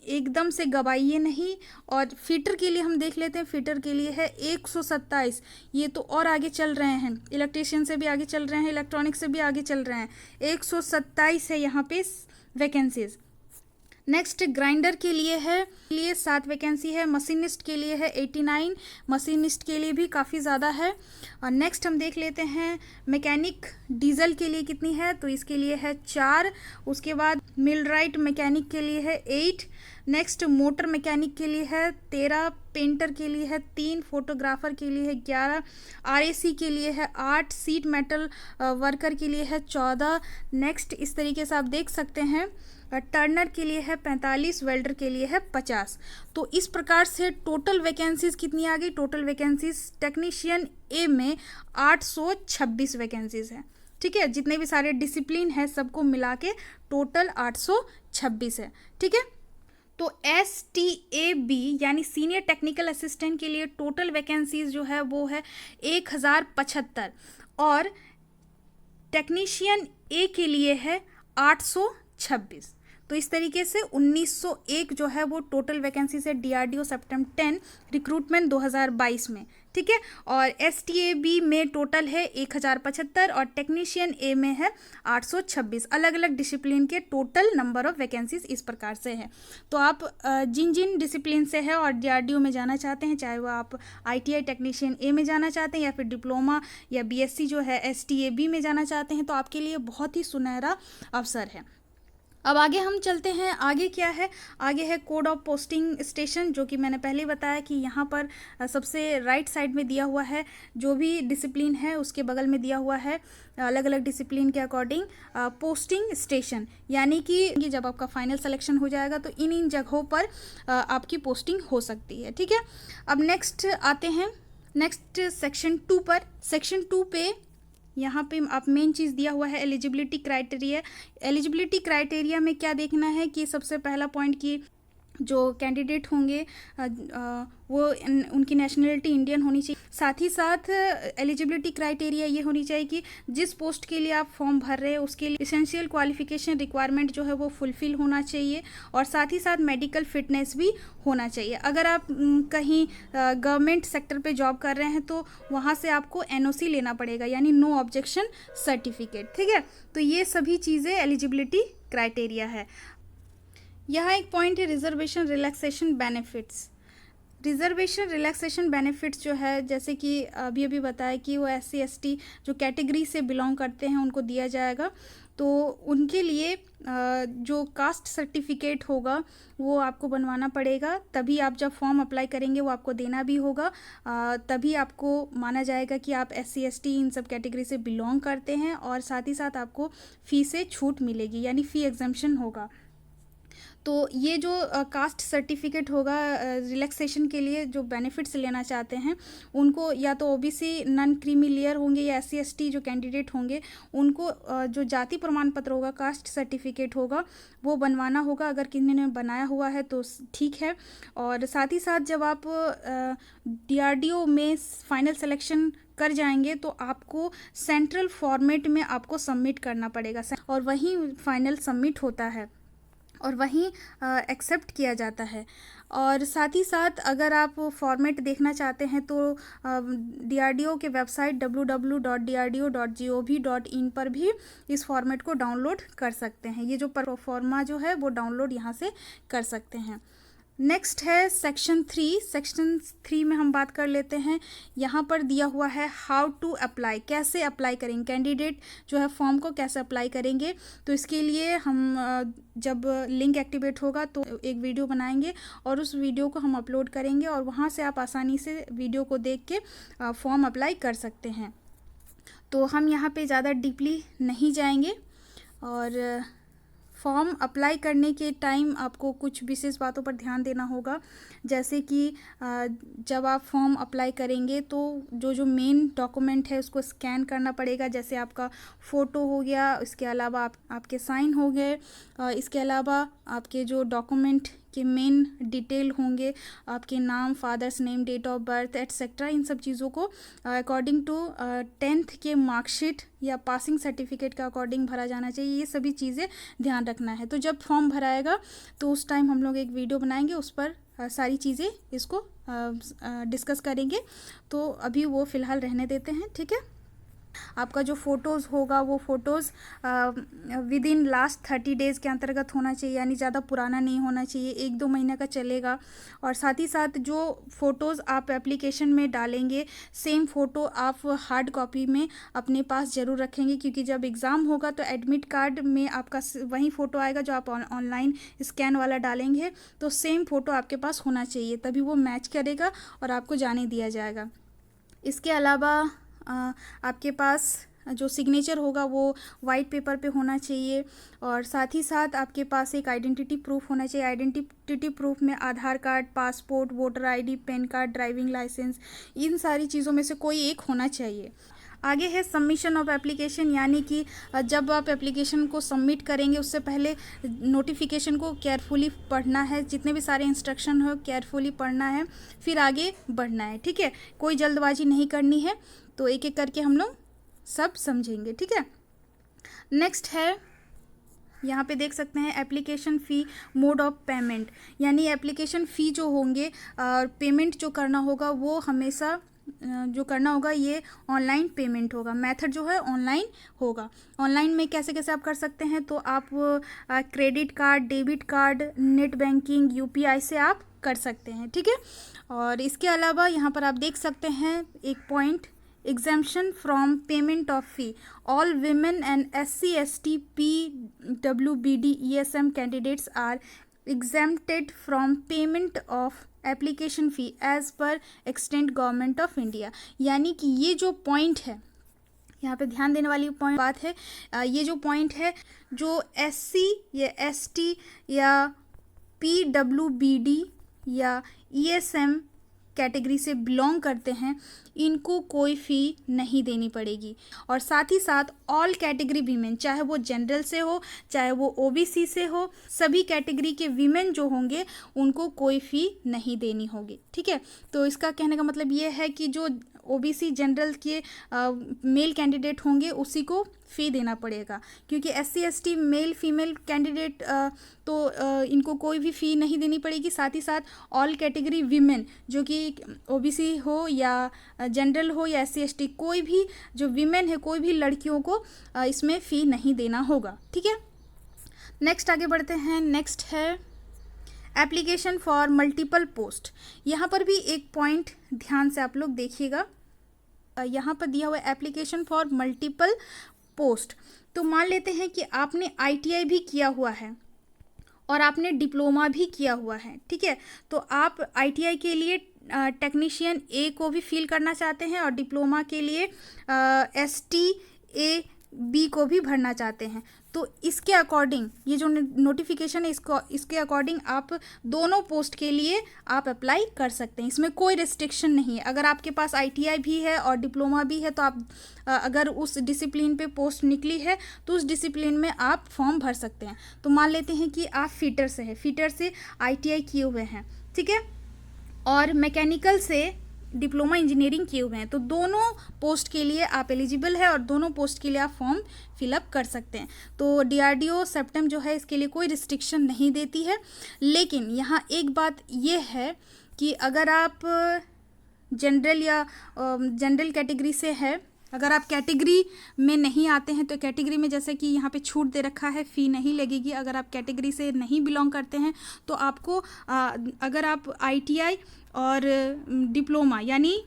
एकदम से गवाइए नहीं। और फिटर के लिए हम देख लेते हैं, फिटर के लिए है 127, ये तो और आगे चल रहे हैं, इलेक्ट्रीशियन से भी आगे चल रहे हैं, इलेक्ट्रॉनिक से भी आगे चल रहे हैं, 127 है यहाँ पे वैकेंसीज। नेक्स्ट ग्राइंडर के लिए 7 वैकेंसी है, मशीनिस्ट के लिए है 89, मशीनिस्ट के लिए भी काफ़ी ज़्यादा है। और नेक्स्ट हम देख लेते हैं मैकेनिक डीजल के लिए कितनी है, तो इसके लिए है 4। उसके बाद मिलराइट मैकेनिक के लिए है 8। नेक्स्ट मोटर मैकेनिक के लिए है 13, पेंटर के लिए है 3, फोटोग्राफर के लिए है 11, RAC के लिए है 8, सीट मेटल वर्कर के लिए है 14। नेक्स्ट इस तरीके से आप देख सकते हैं, टर्नर के लिए है 45, वेल्डर के लिए है 50। तो इस प्रकार से टोटल वैकेंसीज कितनी आ गई? टोटल वैकेंसीज टेक्नीशियन ए में 826 वैकेंसीज है, ठीक है। जितने भी सारे डिसिप्लिन है सबको मिला के टोटल 826 है, ठीक है। तो STAB यानी सीनियर टेक्निकल असिस्टेंट के लिए टोटल वैकेंसीज जो है वो है 1075, और टेक्नीशियन ए के लिए है 826। तो इस तरीके से 1901 जो है वो टोटल वैकेंसी है DRDO सेप्टेम्बर 10 रिक्रूटमेंट 2022 में, ठीक है। और STAB में टोटल है 1075 और टेक्नीशियन ए में है 826। अलग अलग डिसिप्लिन के टोटल नंबर ऑफ वैकेंसीज इस प्रकार से है। तो आप जिन जिन डिसिप्लिन से है और DRDO में जाना चाहते हैं, चाहे वो आप ITI टेक्नीशियन ए में जाना चाहते हैं या फिर डिप्लोमा या BSc जो है STAB में जाना चाहते हैं, तो आपके लिए बहुत ही सुनहरा अवसर है। अब आगे हम चलते हैं, आगे क्या है? आगे है कोड ऑफ पोस्टिंग स्टेशन, जो कि मैंने पहले बताया कि यहाँ पर सबसे राइट साइड में दिया हुआ है, जो भी डिसिप्लिन है उसके बगल में दिया हुआ है अलग अलग डिसिप्लिन के अकॉर्डिंग पोस्टिंग स्टेशन, यानी कि जब आपका फाइनल सिलेक्शन हो जाएगा तो इन जगहों पर आपकी पोस्टिंग हो सकती है, ठीक है। अब नेक्स्ट आते हैं, नेक्स्ट सेक्शन 2 पर। सेक्शन 2 पे यहाँ पे आप मेन चीज़ दिया हुआ है एलिजिबिलिटी क्राइटेरिया। एलिजिबिलिटी क्राइटेरिया में क्या देखना है कि सबसे पहला पॉइंट कि जो कैंडिडेट होंगे वो उनकी नेशनलिटी इंडियन होनी चाहिए। साथ ही साथ एलिजिबिलिटी क्राइटेरिया ये होनी चाहिए कि जिस पोस्ट के लिए आप फॉर्म भर रहे हैं उसके लिए एसेंशियल क्वालिफिकेशन रिक्वायरमेंट जो है वो फुलफिल होना चाहिए, और साथ ही साथ मेडिकल फिटनेस भी होना चाहिए। अगर आप कहीं गवर्नमेंट सेक्टर पे जॉब कर रहे हैं तो वहाँ से आपको NOC लेना पड़ेगा, यानी नो ऑब्जेक्शन सर्टिफिकेट, ठीक है। तो ये सभी चीज़ें एलिजिबिलिटी क्राइटेरिया है। यहाँ एक पॉइंट है reservation relaxation benefits. Reservation relaxation benefits जो है, जैसे कि अभी बताया कि वो SC ST जो कैटेगरी से बिलोंग करते हैं उनको दिया जाएगा। तो उनके लिए जो कास्ट सर्टिफिकेट होगा वो आपको बनवाना पड़ेगा, तभी आप जब फॉर्म अप्लाई करेंगे वो आपको देना भी होगा, तभी आपको माना जाएगा कि आप SC ST इन सब कैटेगरी से बिलोंग करते हैं, और साथ ही साथ आपको फ़ी से छूट मिलेगी, यानी फ़ी एग्जम्पशन होगा। तो ये जो कास्ट सर्टिफिकेट होगा रिलैक्सेशन के लिए जो बेनिफिट्स लेना चाहते हैं उनको, या तो OBC नॉन क्रीमी लेयर होंगे या SC ST जो कैंडिडेट होंगे उनको जो जाति प्रमाण पत्र होगा, कास्ट सर्टिफिकेट होगा, वो बनवाना होगा। अगर किसी ने बनाया हुआ है तो ठीक है। और साथ ही साथ जब आप DRDO में फाइनल सिलेक्शन कर जाएंगे तो आपको सेंट्रल फॉर्मेट में आपको सबमिट करना पड़ेगा, और वहीं फाइनल सबमिट होता है। और वहीं एक्सेप्ट किया जाता है। और साथ ही साथ अगर आप फॉर्मेट देखना चाहते हैं तो DRDO के वेबसाइट www.drdo.gov.in पर भी इस फॉर्मेट को डाउनलोड कर सकते हैं। ये जो प्रोफॉर्मा जो है वो डाउनलोड यहाँ से कर सकते हैं। नेक्स्ट है सेक्शन 3। सेक्शन 3 में हम बात कर लेते हैं। यहाँ पर दिया हुआ है हाउ टू अप्लाई, कैसे अप्लाई करेंगे, कैंडिडेट जो है फॉर्म को कैसे अप्लाई करेंगे। तो इसके लिए हम जब लिंक एक्टिवेट होगा तो एक वीडियो बनाएंगे और उस वीडियो को हम अपलोड करेंगे और वहाँ से आप आसानी से वीडियो को देख के फॉर्म अप्लाई कर सकते हैं। तो हम यहाँ पे ज़्यादा डीपली नहीं जाएंगे। और फॉर्म अप्लाई करने के टाइम आपको कुछ विशेष बातों पर ध्यान देना होगा, जैसे कि जब आप फॉर्म अप्लाई करेंगे तो जो मेन डॉक्यूमेंट है उसको स्कैन करना पड़ेगा, जैसे आपका फ़ोटो हो गया, इसके अलावा आपके साइन हो गए, इसके अलावा आपके जो डॉक्यूमेंट के मेन डिटेल होंगे, आपके नाम, father's name, date of birth etcetera, इन सब चीज़ों को अकॉर्डिंग टू 10th के मार्कशीट या पासिंग सर्टिफिकेट के अकॉर्डिंग भरा जाना चाहिए। ये सभी चीज़ें ध्यान रखना है। तो जब फॉर्म भराएगा तो उस टाइम हम लोग एक वीडियो बनाएंगे, उस पर सारी चीज़ें इसको डिस्कस करेंगे। तो अभी वो फ़िलहाल रहने देते हैं, ठीक है। आपका जो फ़ोटोज़ होगा वो photos with in last 30 days के अंतर्गत होना चाहिए, यानी ज़्यादा पुराना नहीं होना चाहिए, 1-2 महीने का चलेगा। और साथ ही साथ जो फ़ोटोज़ आप एप्लीकेशन में डालेंगे, सेम फ़ोटो आप हार्ड कॉपी में अपने पास ज़रूर रखेंगे, क्योंकि जब एग्ज़ाम होगा तो एडमिट कार्ड में आपका वही फ़ोटो आएगा जो आप ऑनलाइन स्कैन वाला डालेंगे। तो सेम फ़ोटो आपके पास होना चाहिए, तभी वो मैच करेगा और आपको जाने दिया जाएगा। इसके अलावा आपके पास जो सिग्नेचर होगा वो वाइट पेपर पे होना चाहिए। और साथ ही साथ आपके पास एक आइडेंटिटी प्रूफ होना चाहिए। आइडेंटिटी प्रूफ में Aadhaar card, passport, voter ID, PAN card, driving licence, इन सारी चीज़ों में से कोई एक होना चाहिए। आगे है सबमिशन ऑफ एप्लीकेशन, यानी कि जब आप एप्लीकेशन को सबमिट करेंगे उससे पहले नोटिफिकेशन को केयरफुली पढ़ना है, जितने भी सारे इंस्ट्रक्शन हो केयरफुली पढ़ना है, फिर आगे बढ़ना है, ठीक है। कोई जल्दबाजी नहीं करनी है। तो एक एक करके हम लोग सब समझेंगे, ठीक है। नेक्स्ट है, यहाँ पे देख सकते हैं application fee, mode of payment, यानी एप्लीकेशन फ़ी जो होंगे और पेमेंट जो करना होगा वो हमेशा जो करना होगा ये ऑनलाइन पेमेंट होगा। मेथड जो है ऑनलाइन होगा। ऑनलाइन में कैसे कैसे आप कर सकते हैं, तो आप credit card, debit card, net banking, UPI से आप कर सकते हैं, ठीक है। और इसके अलावा यहाँ पर आप देख सकते हैं एक point, exemption from payment of fee, all women and SC ST PWBD ESM candidates are exempted from payment of application fee as per extent government of India। यानी कि ये जो पॉइंट है, यहाँ पे ध्यान देने वाली बात है, ये जो पॉइंट है, जो SC या ST या PWBD या ESM कैटेगरी से बिलोंग करते हैं, इनको कोई फ़ी नहीं देनी पड़ेगी। और साथ ही साथ ऑल कैटेगरी वीमेन, चाहे वो जनरल से हो, चाहे वो OBC से हो, सभी कैटेगरी के वीमेन जो होंगे उनको कोई फ़ी नहीं देनी होगी, ठीक है। तो इसका कहने का मतलब ये है कि जो OBC जनरल के मेल कैंडिडेट होंगे उसी को फ़ी देना पड़ेगा, क्योंकि SC ST male female candidate तो इनको कोई भी फ़ी नहीं देनी पड़ेगी। साथ ही साथ ऑल कैटेगरी वीमेन जो कि OBC हो या जनरल हो या SC ST, कोई भी जो वीमेन है, कोई भी लड़कियों को इसमें फ़ी नहीं देना होगा, ठीक है। नेक्स्ट आगे बढ़ते हैं। नेक्स्ट है एप्लीकेशन फॉर मल्टीपल पोस्ट। यहाँ पर भी एक पॉइंट ध्यान से आप लोग देखिएगा, यहाँ पर दिया हुआ एप्लीकेशन फॉर मल्टीपल पोस्ट। तो मान लेते हैं कि आपने ITI भी किया हुआ है और आपने डिप्लोमा भी किया हुआ है, ठीक है। तो आप ITI के लिए टेक्नीशियन A को भी फिल करना चाहते हैं और डिप्लोमा के लिए STA-B को भी भरना चाहते हैं। तो इसके अकॉर्डिंग ये जो नोटिफिकेशन है इसके अकॉर्डिंग आप दोनों पोस्ट के लिए आप अप्लाई कर सकते हैं। इसमें कोई रिस्ट्रिक्शन नहीं है। अगर आपके पास ITI भी है और डिप्लोमा भी है तो आप अगर उस डिसिप्लिन पे पोस्ट निकली है तो उस डिसिप्लिन में आप फॉर्म भर सकते हैं। तो मान लेते हैं कि आप फिटर से हैं, फिटर से ITI किए हुए हैं, ठीक है, और मैकेनिकल से डिप्लोमा इंजीनियरिंग किए हुए हैं, तो दोनों पोस्ट के लिए आप एलिजिबल है और दोनों पोस्ट के लिए आप फॉर्म फिलअप कर सकते हैं। तो डीआरडीओ सेप्टेम जो है इसके लिए कोई रिस्ट्रिक्शन नहीं देती है। लेकिन यहाँ एक बात ये है कि अगर आप जनरल या जनरल कैटेगरी से है, अगर आप कैटेगरी में नहीं आते हैं तो कैटेगरी में जैसे कि यहाँ पे छूट दे रखा है, फ़ी नहीं लगेगी। अगर आप कैटेगरी से नहीं बिलोंग करते हैं तो आपको अगर आप आईटीआई और डिप्लोमा यानी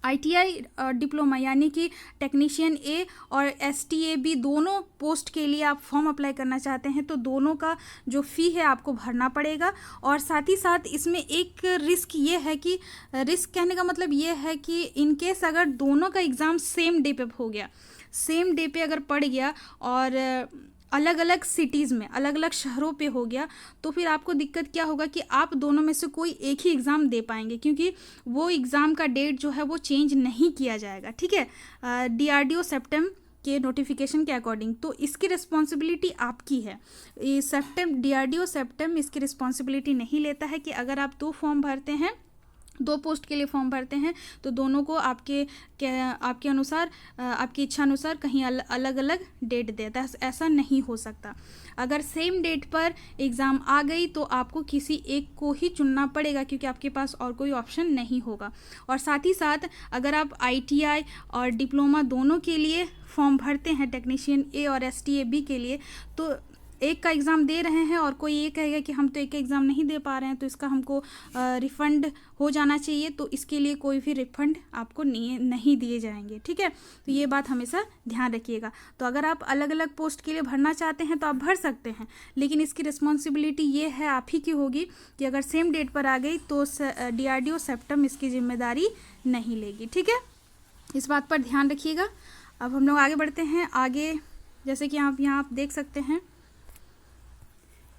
डिप्लोमा यानी कि टेक्नीशियन ए और एसटीएबी दोनों पोस्ट के लिए आप फॉर्म अप्लाई करना चाहते हैं तो दोनों का जो फ़ी है आपको भरना पड़ेगा। और साथ ही साथ इसमें एक रिस्क ये है कि, रिस्क कहने का मतलब ये है कि इन केस अगर दोनों का एग्ज़ाम सेम डे पे हो गया, सेम डे पे अगर पड़ गया और अलग अलग सिटीज़ में, अलग अलग शहरों पे हो गया, तो फिर आपको दिक्कत क्या होगा कि आप दोनों में से कोई एक ही एग्ज़ाम दे पाएंगे, क्योंकि वो एग्ज़ाम का डेट जो है वो चेंज नहीं किया जाएगा। ठीक है, डीआरडीओ सेप्टेम के नोटिफिकेशन के अकॉर्डिंग। तो इसकी रिस्पॉन्सिबिलिटी आपकी है। डीआरडीओ सेप्टेम इसकी रिस्पॉन्सिबिलिटी नहीं लेता है कि अगर आप 2 फॉर्म भरते हैं, 2 पोस्ट के लिए फॉर्म भरते हैं तो दोनों को आपके अनुसार, आपकी इच्छा अनुसार कहीं अलग अलग डेट देता है, ऐसा नहीं हो सकता। अगर सेम डेट पर एग्ज़ाम आ गई तो आपको किसी एक को ही चुनना पड़ेगा, क्योंकि आपके पास और कोई ऑप्शन नहीं होगा। और साथ ही साथ अगर आप आईटीआई और डिप्लोमा दोनों के लिए फॉर्म भरते हैं, टेक्नीशियन ए और एसटीएबी के लिए, तो एक का एग्ज़ाम दे रहे हैं और कोई ये कहेगा कि हम तो एक का एग्ज़ाम नहीं दे पा रहे हैं तो इसका हमको रिफ़ंड हो जाना चाहिए, तो इसके लिए कोई भी रिफ़ंड आपको नहीं दिए जाएंगे। ठीक है, तो ये बात हमेशा ध्यान रखिएगा। तो अगर आप अलग अलग पोस्ट के लिए भरना चाहते हैं तो आप भर सकते हैं, लेकिन इसकी रिस्पॉन्सिबिलिटी ये है आप ही की होगी कि अगर सेम डेट पर आ गई तो डीआरडीओ सेप्टेम इसकी जिम्मेदारी नहीं लेगी। ठीक है, इस बात पर ध्यान रखिएगा। अब हम लोग आगे बढ़ते हैं। आगे जैसे कि आप यहाँ देख सकते हैं,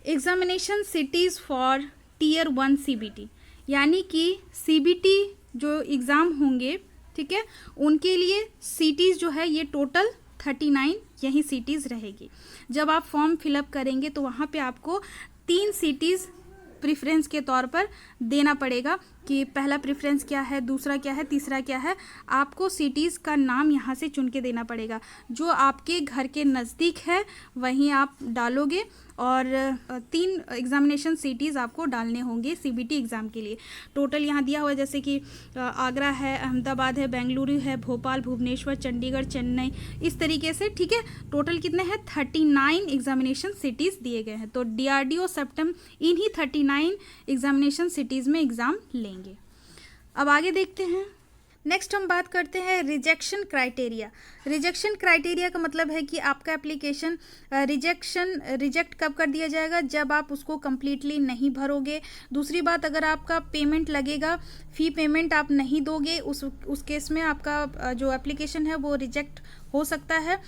examination cities for tier 1 CBT, यानी कि सीबीटी जो एग्ज़ाम होंगे, ठीक है, उनके लिए सिटीज़ जो है ये टोटल 39 यही सिटीज़ रहेगी। जब आप फॉर्म फिलअप करेंगे तो वहाँ पे आपको 3 सिटीज़ प्रेफरेंस के तौर पर देना पड़ेगा कि पहला प्रेफरेंस क्या है, दूसरा क्या है, तीसरा क्या है। आपको सिटीज़ का नाम यहाँ से चुन के देना पड़ेगा। जो आपके घर के नज़दीक है वहीं आप डालोगे और 3 एग्जामिनेशन सिटीज़ आपको डालने होंगे सीबीटी एग्ज़ाम के लिए। टोटल यहाँ दिया हुआ है जैसे कि आगरा है, अहमदाबाद है, बेंगलुरु है, भोपाल, भुवनेश्वर, चंडीगढ़, चेन्नई, इस तरीके से। ठीक है, टोटल कितने हैं? 39 एग्जामिनेशन सिटीज़ दिए गए हैं। तो डीआरडीओ सेप्टेम इन्हीं 39 एग्जामिनेशन सिटीज़ में एग्ज़ाम लेंगे। अब आगे देखते हैं। नेक्स्ट हम बात करते हैं रिजेक्शन क्राइटेरिया। रिजेक्शन क्राइटेरिया का मतलब है कि आपका एप्लीकेशन रिजेक्ट कब कर दिया जाएगा, जब आप उसको कम्प्लीटली नहीं भरोगे। दूसरी बात, अगर आपका पेमेंट लगेगा, फ़ी पेमेंट आप नहीं दोगे, उस केस में आपका जो एप्लीकेशन है वो रिजेक्ट हो सकता है।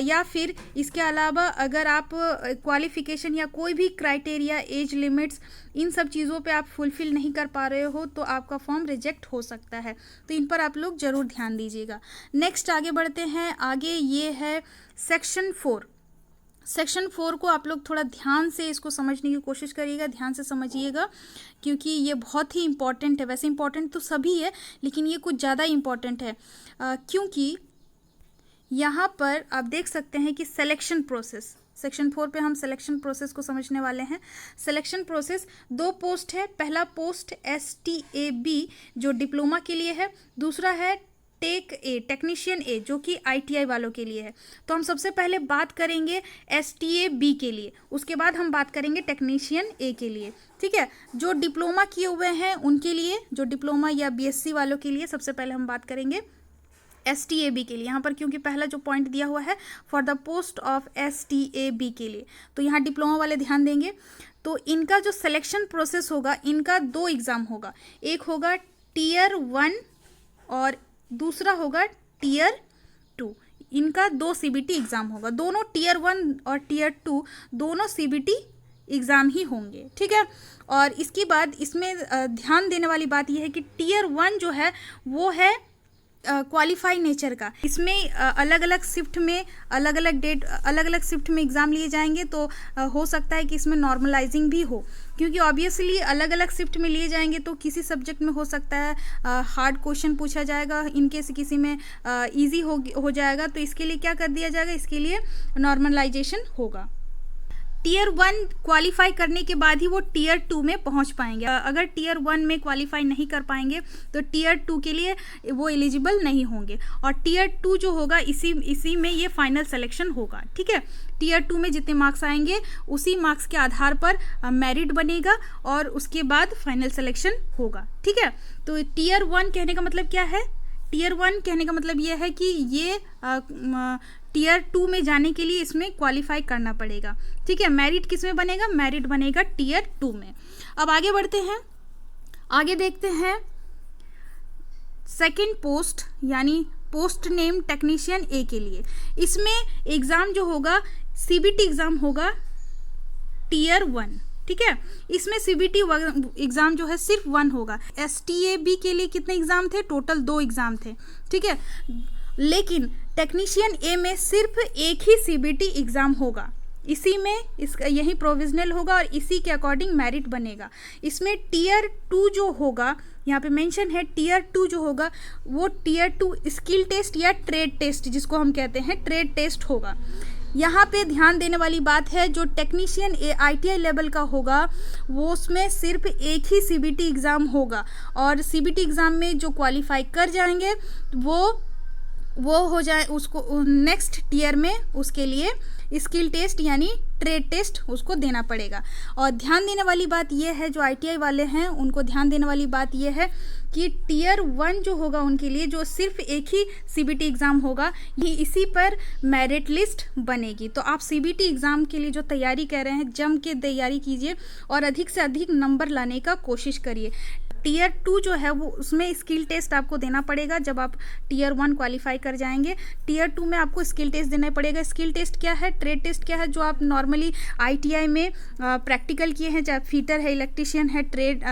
या फिर इसके अलावा अगर आप क्वालिफ़िकेशन या कोई भी क्राइटेरिया, एज लिमिट्स, इन सब चीज़ों पे आप फुलफ़िल नहीं कर पा रहे हो तो आपका फॉर्म रिजेक्ट हो सकता है। तो इन पर आप लोग ज़रूर ध्यान दीजिएगा। नेक्स्ट आगे बढ़ते हैं। आगे ये है सेक्शन 4। सेक्शन 4 को आप लोग थोड़ा ध्यान से इसको समझने की कोशिश करिएगा, ध्यान से समझिएगा, क्योंकि ये बहुत ही इम्पॉर्टेंट है। वैसे इम्पॉर्टेंट तो सभी है, लेकिन ये कुछ ज़्यादा इम्पॉर्टेंट है क्योंकि यहाँ पर आप देख सकते हैं कि सिलेक्शन प्रोसेस, सेक्शन 4 पे हम सिलेक्शन प्रोसेस को समझने वाले हैं। सिलेक्शन प्रोसेस, 2 पोस्ट है। पहला पोस्ट STAB जो डिप्लोमा के लिए है, दूसरा है टेक्नीशियन ए जो कि ITI वालों के लिए है। तो हम सबसे पहले बात करेंगे STAB के लिए, उसके बाद हम बात करेंगे टेक्नीशियन ए के लिए। ठीक है, जो डिप्लोमा किए हुए हैं उनके लिए, जो डिप्लोमा या BSc वालों के लिए सबसे पहले हम बात करेंगे STAB के लिए। यहाँ पर क्योंकि पहला जो पॉइंट दिया हुआ है for the post of STAB के लिए, तो यहाँ डिप्लोमा वाले ध्यान देंगे। तो इनका जो सिलेक्शन प्रोसेस होगा, इनका 2 एग्ज़ाम होगा। एक होगा टीयर 1 और दूसरा होगा टीयर 2। इनका 2 CBT एग्ज़ाम होगा। दोनों टीयर 1 और टीयर 2 दोनों CBT एग्ज़ाम ही होंगे। ठीक है, और इसके बाद इसमें ध्यान देने वाली बात यह है कि टीयर 1 जो है वो है क्वालिफाई नेचर का। इसमें अलग अलग शिफ्ट में अलग अलग शिफ्ट में एग्ज़ाम लिए जाएंगे, तो हो सकता है कि इसमें नॉर्मलाइजिंग भी हो, क्योंकि ऑब्वियसली अलग अलग शिफ्ट में लिए जाएंगे तो किसी सब्जेक्ट में हो सकता है हार्ड क्वेश्चन पूछा जाएगा, इनकेस किसी में इजी हो जाएगा, तो इसके लिए क्या कर दिया जाएगा, इसके लिए नॉर्मलाइजेशन होगा। टीयर 1 क्वालिफाई करने के बाद ही वो टीयर 2 में पहुंच पाएंगे। अगर टीयर 1 में क्वालिफाई नहीं कर पाएंगे तो टीयर 2 के लिए वो एलिजिबल नहीं होंगे, और टीयर 2 जो होगा इसी में ये फाइनल सिलेक्शन होगा। ठीक है, टीयर 2 में जितने मार्क्स आएंगे उसी मार्क्स के आधार पर मेरिट बनेगा और उसके बाद फाइनल सिलेक्शन होगा। ठीक है, तो टीयर 1 कहने का मतलब क्या है, टीयर 1 कहने का मतलब ये है कि ये टीयर 2 में जाने के लिए इसमें क्वालिफाई करना पड़ेगा। ठीक है, मेरिट किस में बनेगा, मेरिट बनेगा टीयर 2 में। अब आगे बढ़ते हैं, आगे देखते हैं सेकंड पोस्ट यानी पोस्ट नेम टेक्नीशियन ए के लिए। इसमें एग्ज़ाम जो होगा सीबीटी एग्ज़ाम होगा टीयर 1। ठीक है, इसमें सीबीटी एग्ज़ाम जो है सिर्फ 1 होगा। एसटीएबी के लिए कितने एग्ज़ाम थे, टोटल 2 एग्ज़ाम थे। ठीक है, लेकिन टेक्नीशियन ए में सिर्फ एक ही सीबीटी एग्ज़ाम होगा, इसी में इसका यही प्रोविजनल होगा और इसी के अकॉर्डिंग मेरिट बनेगा। इसमें टीयर 2 जो होगा, यहाँ पे मेंशन है टीयर 2 जो होगा वो टीयर 2 स्किल टेस्ट या ट्रेड टेस्ट, जिसको हम कहते हैं ट्रेड टेस्ट होगा। यहाँ पे ध्यान देने वाली बात है, जो टेक्नीशियन ए आईटीआई लेवल का होगा वो उसमें सिर्फ एक ही सीबीटी एग्ज़ाम होगा, और सीबीटी एग्ज़ाम में जो क्वालिफाई कर जाएंगे वो हो जाए, उसको नेक्स्ट टीयर में उसके लिए स्किल टेस्ट यानी ट्रेड टेस्ट उसको देना पड़ेगा। और ध्यान देने वाली बात यह है, जो आईटीआई वाले हैं उनको ध्यान देने वाली बात यह है कि टीयर 1 जो होगा उनके लिए जो सिर्फ एक ही सीबीटी एग्ज़ाम होगा, ये इसी पर मेरिट लिस्ट बनेगी। तो आप सीबीटी एग्ज़ाम के लिए जो तैयारी कर रहे हैं जम के तैयारी कीजिए और अधिक से अधिक नंबर लाने का कोशिश करिए। टीयर 2 जो है वो उसमें स्किल टेस्ट आपको देना पड़ेगा जब आप टीयर 1 क्वालिफाई कर जाएंगे। टीयर 2 में आपको स्किल टेस्ट देना पड़ेगा। स्किल टेस्ट क्या है, ट्रेड टेस्ट क्या है, जो आप नॉर्मली आईटीआई में प्रैक्टिकल किए हैं, चाहे फीटर है, इलेक्ट्रिशियन है, ट्रेड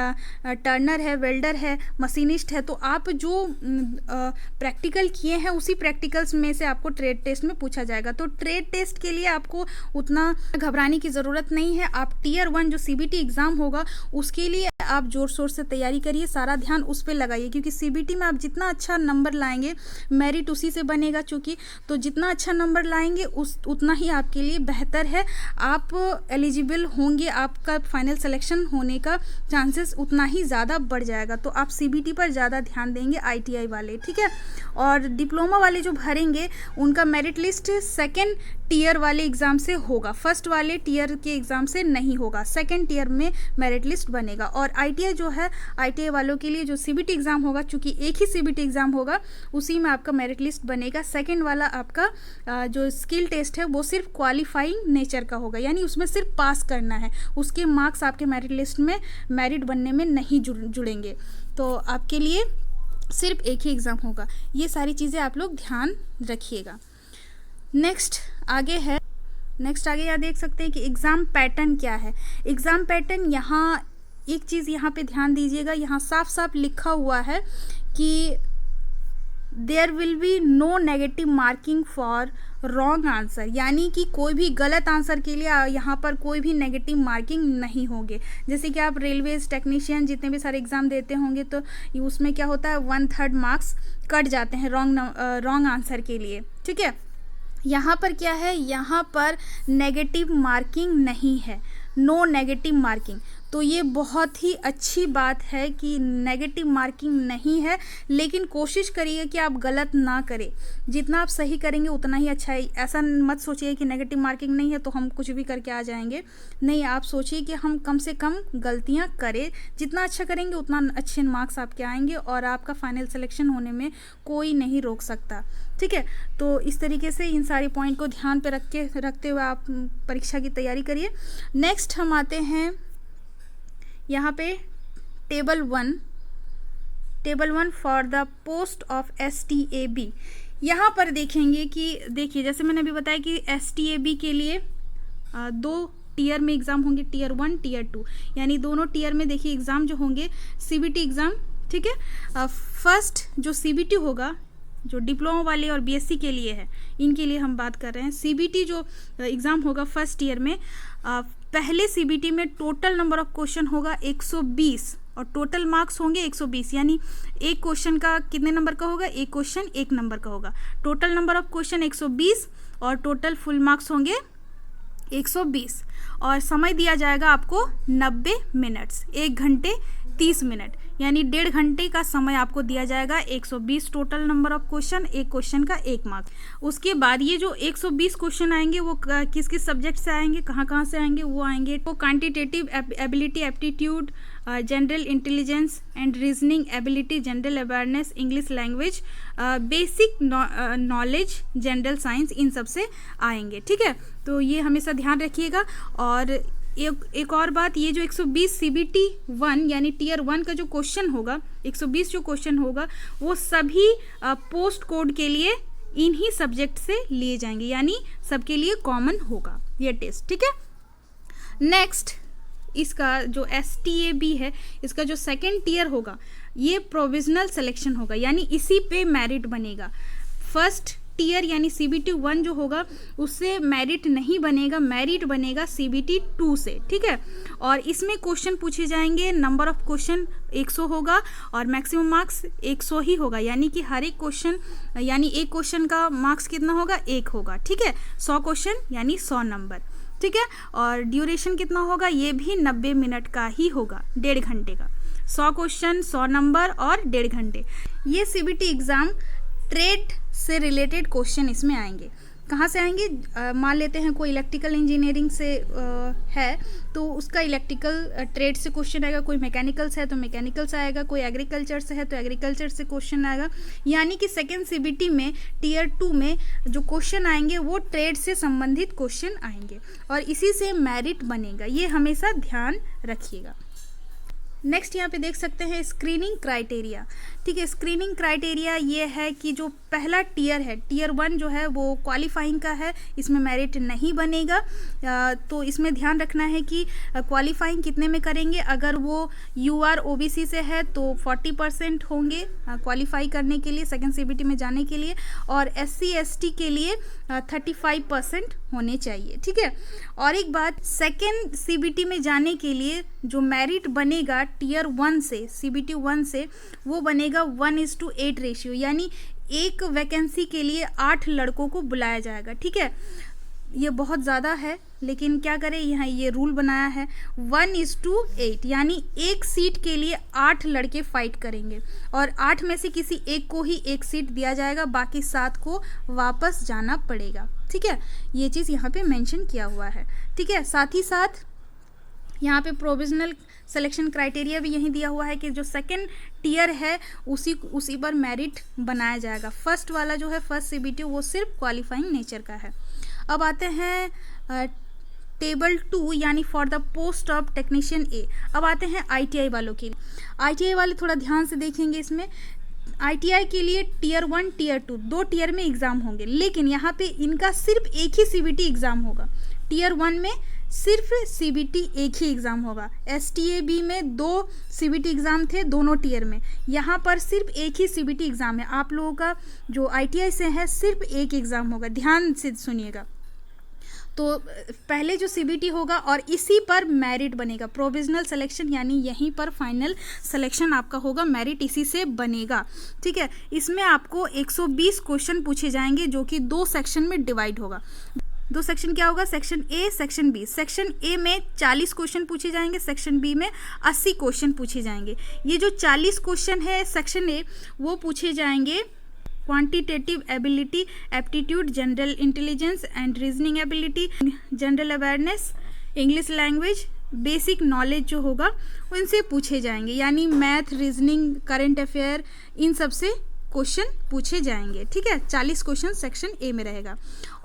टर्नर है, वेल्डर है, मशीनिस्ट है, तो आप जो प्रैक्टिकल किए हैं उसी प्रैक्टिकल्स में से आपको ट्रेड टेस्ट में पूछा जाएगा। तो ट्रेड टेस्ट के लिए आपको उतना घबराने की ज़रूरत नहीं है। आप टीयर 1 जो सीबीटी एग्ज़ाम होगा उसके लिए आप जोर शोर से तैयारी करिए, सारा ध्यान उस पर लगाइए, क्योंकि सीबीटी में आप जितना अच्छा नंबर लाएंगे मेरिट उसी से बनेगा, चूँकि तो जितना अच्छा नंबर लाएंगे उतना ही आपके लिए बेहतर है, आप एलिजिबल होंगे, आपका फाइनल सिलेक्शन होने का चांसेस उतना ही ज़्यादा बढ़ जाएगा। तो आप सीबीटी पर ज़्यादा ध्यान देंगे आईटीआई वाले। ठीक है, और डिप्लोमा वाले जो भरेंगे उनका मेरिट लिस्ट सेकेंड टीयर वाले एग्ज़ाम से होगा, फर्स्ट वाले टीयर के एग्ज़ाम से नहीं होगा, सेकेंड टीयर में मेरिट लिस्ट बनेगा। और आईटीआई जो है, आईटीआई वालों के लिए जो सीबीटी एग्ज़ाम होगा, चूँकि एक ही सीबीटी एग्ज़ाम होगा उसी में आपका मेरिट लिस्ट बनेगा। सेकेंड वाला आपका जो स्किल टेस्ट है वो सिर्फ क्वालिफाइंग नेचर का होगा, यानी उसमें सिर्फ पास करना है, उसके मार्क्स आपके मेरिट लिस्ट में मेरिट बनने में नहीं जुड़ेंगे। तो आपके लिए सिर्फ एक ही एग्ज़ाम होगा। ये सारी चीज़ें आप लोग ध्यान रखिएगा। नेक्स्ट आगे यहाँ देख सकते हैं कि एग्ज़ाम पैटर्न क्या है। एग्ज़ाम पैटर्न, यहाँ एक चीज़ यहाँ पे ध्यान दीजिएगा, यहाँ साफ साफ लिखा हुआ है कि there will be no negative marking for wrong answer, यानी कि कोई भी गलत आंसर के लिए यहाँ पर कोई भी नेगेटिव मार्किंग नहीं होंगे। जैसे कि आप रेलवेज टेक्नीशियन जितने भी सारे एग्ज़ाम देते होंगे तो उसमें क्या होता है 1/3 मार्क्स कट जाते हैं रॉन्ग आंसर के लिए। ठीक है, यहाँ पर क्या है, यहाँ पर नेगेटिव मार्किंग नहीं है, नो नेगेटिव मार्किंग। तो ये बहुत ही अच्छी बात है कि नेगेटिव मार्किंग नहीं है, लेकिन कोशिश करिए कि आप गलत ना करें, जितना आप सही करेंगे उतना ही अच्छा है। ऐसा मत सोचिए कि नेगेटिव मार्किंग नहीं है तो हम कुछ भी करके आ जाएंगे, नहीं, आप सोचिए कि हम कम से कम गलतियां करें, जितना अच्छा करेंगे उतना अच्छे मार्क्स आपके आएंगे और आपका फाइनल सिलेक्शन होने में कोई नहीं रोक सकता। ठीक है, तो इस तरीके से इन सारे पॉइंट को ध्यान पे रखते हुए आप परीक्षा की तैयारी करिए। नेक्स्ट हम आते हैं यहाँ पे table 1 for the post of STAB। यहाँ पर देखेंगे कि देखिए, जैसे मैंने अभी बताया कि STAB के लिए 2 टीयर में एग्ज़ाम होंगे, टीयर 1 टीयर 2, यानी दोनों टीयर में देखिए एग्ज़ाम जो होंगे CBT एग्ज़ाम। ठीक है, फर्स्ट जो CBT होगा जो डिप्लोमा वाले और बीएससी के लिए है, इनके लिए हम बात कर रहे हैं। सीबीटी जो एग्ज़ाम होगा फर्स्ट ईयर में, पहले सीबीटी में टोटल नंबर ऑफ क्वेश्चन होगा 120 और टोटल मार्क्स होंगे 120, यानी एक क्वेश्चन का कितने नंबर का होगा, एक क्वेश्चन 1 नंबर का होगा। टोटल नंबर ऑफ क्वेश्चन 120 और टोटल फुल मार्क्स होंगे 120 और समय दिया जाएगा आपको 90 मिनट्स, 1 घंटे 30 मिनट, यानी 1.5 घंटे का समय आपको दिया जाएगा। 120 टोटल नंबर ऑफ क्वेश्चन, एक क्वेश्चन का 1 मार्क। उसके बाद ये जो 120 क्वेश्चन आएंगे वो किस किस सब्जेक्ट से आएंगे, कहाँ से आएंगे, वो आएंगे वो quantitative ability, aptitude, general intelligence and reasoning ability, general awareness, English language, basic knowledge, general science, इन सब से आएंगे। ठीक है, तो ये हमेशा ध्यान रखिएगा। और एक और बात, ये जो 120 CBT 1 यानी टीयर 1 का जो क्वेश्चन होगा, 120 जो क्वेश्चन होगा वो सभी पोस्ट कोड के लिए इन्हीं सब्जेक्ट से लिए जाएंगे, यानी सबके लिए कॉमन होगा ये टेस्ट। ठीक है, नेक्स्ट इसका जो STAB है, इसका जो सेकेंड टीयर होगा ये प्रोविजनल सिलेक्शन होगा, यानी इसी पे मेरिट बनेगा। फर्स्ट टीयर यानी CBT 1 जो होगा उससे मेरिट नहीं बनेगा, मेरिट बनेगा CBT 2 से। ठीक है, और इसमें क्वेश्चन पूछे जाएंगे, नंबर ऑफ क्वेश्चन 100 होगा और मैक्सिमम मार्क्स 100 ही होगा, यानी कि हर एक क्वेश्चन, यानी एक क्वेश्चन का मार्क्स कितना होगा, 1 होगा। ठीक है, 100 क्वेश्चन यानी 100 नंबर। ठीक है, और ड्यूरेशन कितना होगा, ये भी 90 मिनट का ही होगा, 1.5 घंटे का। 100 क्वेश्चन, 100 नंबर और 1.5 घंटे। ये CBT एग्ज़ाम ट्रेड से रिलेटेड क्वेश्चन इसमें आएंगे। कहाँ से आएंगे, मान लेते हैं कोई इलेक्ट्रिकल इंजीनियरिंग से है तो उसका इलेक्ट्रिकल ट्रेड से क्वेश्चन आएगा, कोई मैकेनिकल से है तो मैकेनिकल से आएगा, कोई एग्रीकल्चर से है तो एग्रीकल्चर से क्वेश्चन आएगा। यानी कि सेकेंड CBT में टीयर 2 में जो क्वेश्चन आएंगे वो ट्रेड से संबंधित क्वेश्चन आएंगे और इसी से मेरिट बनेगा, ये हमेशा ध्यान रखिएगा। नेक्स्ट यहाँ पे देख सकते हैं स्क्रीनिंग क्राइटेरिया। ठीक है, स्क्रीनिंग क्राइटेरिया ये है कि जो पहला टीयर है, टीयर 1 जो है वो क्वालिफाइंग का है, इसमें मेरिट नहीं बनेगा। तो इसमें ध्यान रखना है कि क्वालिफाइंग कितने में करेंगे। अगर वो UR OBC से है तो 40% होंगे क्वालिफाई करने के लिए, सेकेंड CBT में जाने के लिए, और SC ST के लिए 35% होने चाहिए। ठीक है, और एक बात, सेकेंड CBT में जाने के लिए जो मेरिट बनेगा टीयर 1 से, CBT 1 से, वो बनेगा 1:8 रेशियो, यानी एक वैकेंसी के लिए 8 लड़कों को बुलाया जाएगा। ठीक है, ये बहुत ज़्यादा है लेकिन क्या करें, यहाँ ये रूल बनाया है 1:8, यानी एक सीट के लिए 8 लड़के फाइट करेंगे और 8 में से किसी एक को ही एक सीट दिया जाएगा, बाकी 7 को वापस जाना पड़ेगा। ठीक है, ये चीज़ यहाँ पे मेंशन किया हुआ है। ठीक है, साथ ही साथ यहाँ पे प्रोविजनल सिलेक्शन क्राइटेरिया भी यही दिया हुआ है कि जो सेकंड टीयर है उसी पर मेरिट बनाया जाएगा। फर्स्ट वाला जो है फर्स्ट CBT वो सिर्फ क्वालिफाइंग नेचर का है। अब आते हैं टेबल 2 यानी for the post of technician A। अब आते हैं ITI वालों के लिए। ITI वाले थोड़ा ध्यान से देखेंगे, इसमें ITI के लिए टीयर 1 टीयर 2 2 टीयर में एग्ज़ाम होंगे, लेकिन यहाँ पे इनका सिर्फ एक ही CBT एग्ज़ाम होगा। टीयर 1 में सिर्फ CBT एक ही एग्ज़ाम होगा। STAB में 2 CBT एग्ज़ाम थे दोनों टीयर में, यहाँ पर सिर्फ एक ही CBT एग्ज़ाम है। आप लोगों का जो ITI से है सिर्फ एक एग्ज़ाम होगा, ध्यान से सुनिएगा। तो पहले जो CBT होगा और इसी पर मेरिट बनेगा, प्रोविजनल सिलेक्शन, यानी यहीं पर फाइनल सिलेक्शन आपका होगा, मेरिट इसी से बनेगा। ठीक है, इसमें आपको 120 क्वेश्चन पूछे जाएंगे जो कि 2 सेक्शन में डिवाइड होगा। 2 सेक्शन क्या होगा, section A, section B। Section A में 40 क्वेश्चन पूछे जाएंगे, सेक्शन B में 80 क्वेश्चन पूछे जाएंगे। ये जो 40 क्वेश्चन है सेक्शन A वो पूछे जाएंगे quantitative ability, aptitude, general intelligence and reasoning ability, general awareness, English language, basic knowledge जो होगा उनसे पूछे जाएंगे, यानी मैथ, रीजनिंग, करंट अफेयर, इन सब से क्वेश्चन पूछे जाएंगे। ठीक है, 40 क्वेश्चन सेक्शन A में रहेगा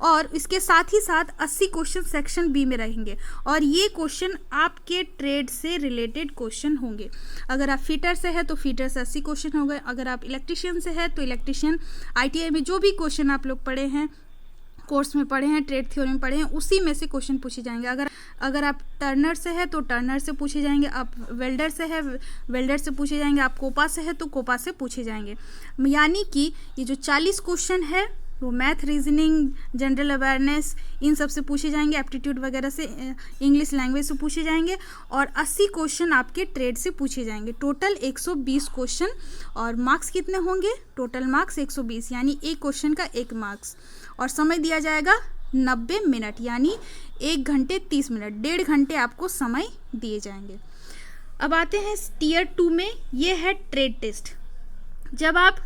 और इसके साथ ही साथ 80 क्वेश्चन सेक्शन B में रहेंगे और ये क्वेश्चन आपके ट्रेड से रिलेटेड क्वेश्चन होंगे। अगर आप फिटर से है तो फिटर से 80 क्वेश्चन होंगे, अगर आप इलेक्ट्रिशियन से है तो इलेक्ट्रिशियन, ITI में जो भी क्वेश्चन आप लोग पढ़े हैं, कोर्स में पढ़े हैं, ट्रेड थ्योरी में पढ़े हैं, उसी में से क्वेश्चन पूछे जाएंगे। अगर अगर आप टर्नर से है तो टर्नर से पूछे जाएंगे, आप वेल्डर से है वेल्डर से पूछे जाएंगे, आप कोपा से है तो कोपा से पूछे जाएंगे। यानी कि ये जो 40 क्वेश्चन है वो math, reasoning, general awareness in सब से पूछे जाएंगे, एप्टीट्यूड वगैरह से, इंग्लिश लैंग्वेज से पूछे जाएंगे, और 80 क्वेश्चन आपके ट्रेड से पूछे जाएंगे। टोटल 120 क्वेश्चन, और मार्क्स कितने होंगे? टोटल मार्क्स 120, यानी एक क्वेश्चन का 1 मार्क्स, और समय दिया जाएगा 90 मिनट, यानी 1 घंटे 30 मिनट, 1.5 घंटे आपको समय दिए जाएंगे। अब आते हैं टीयर 2 में, ये है ट्रेड टेस्ट। जब आप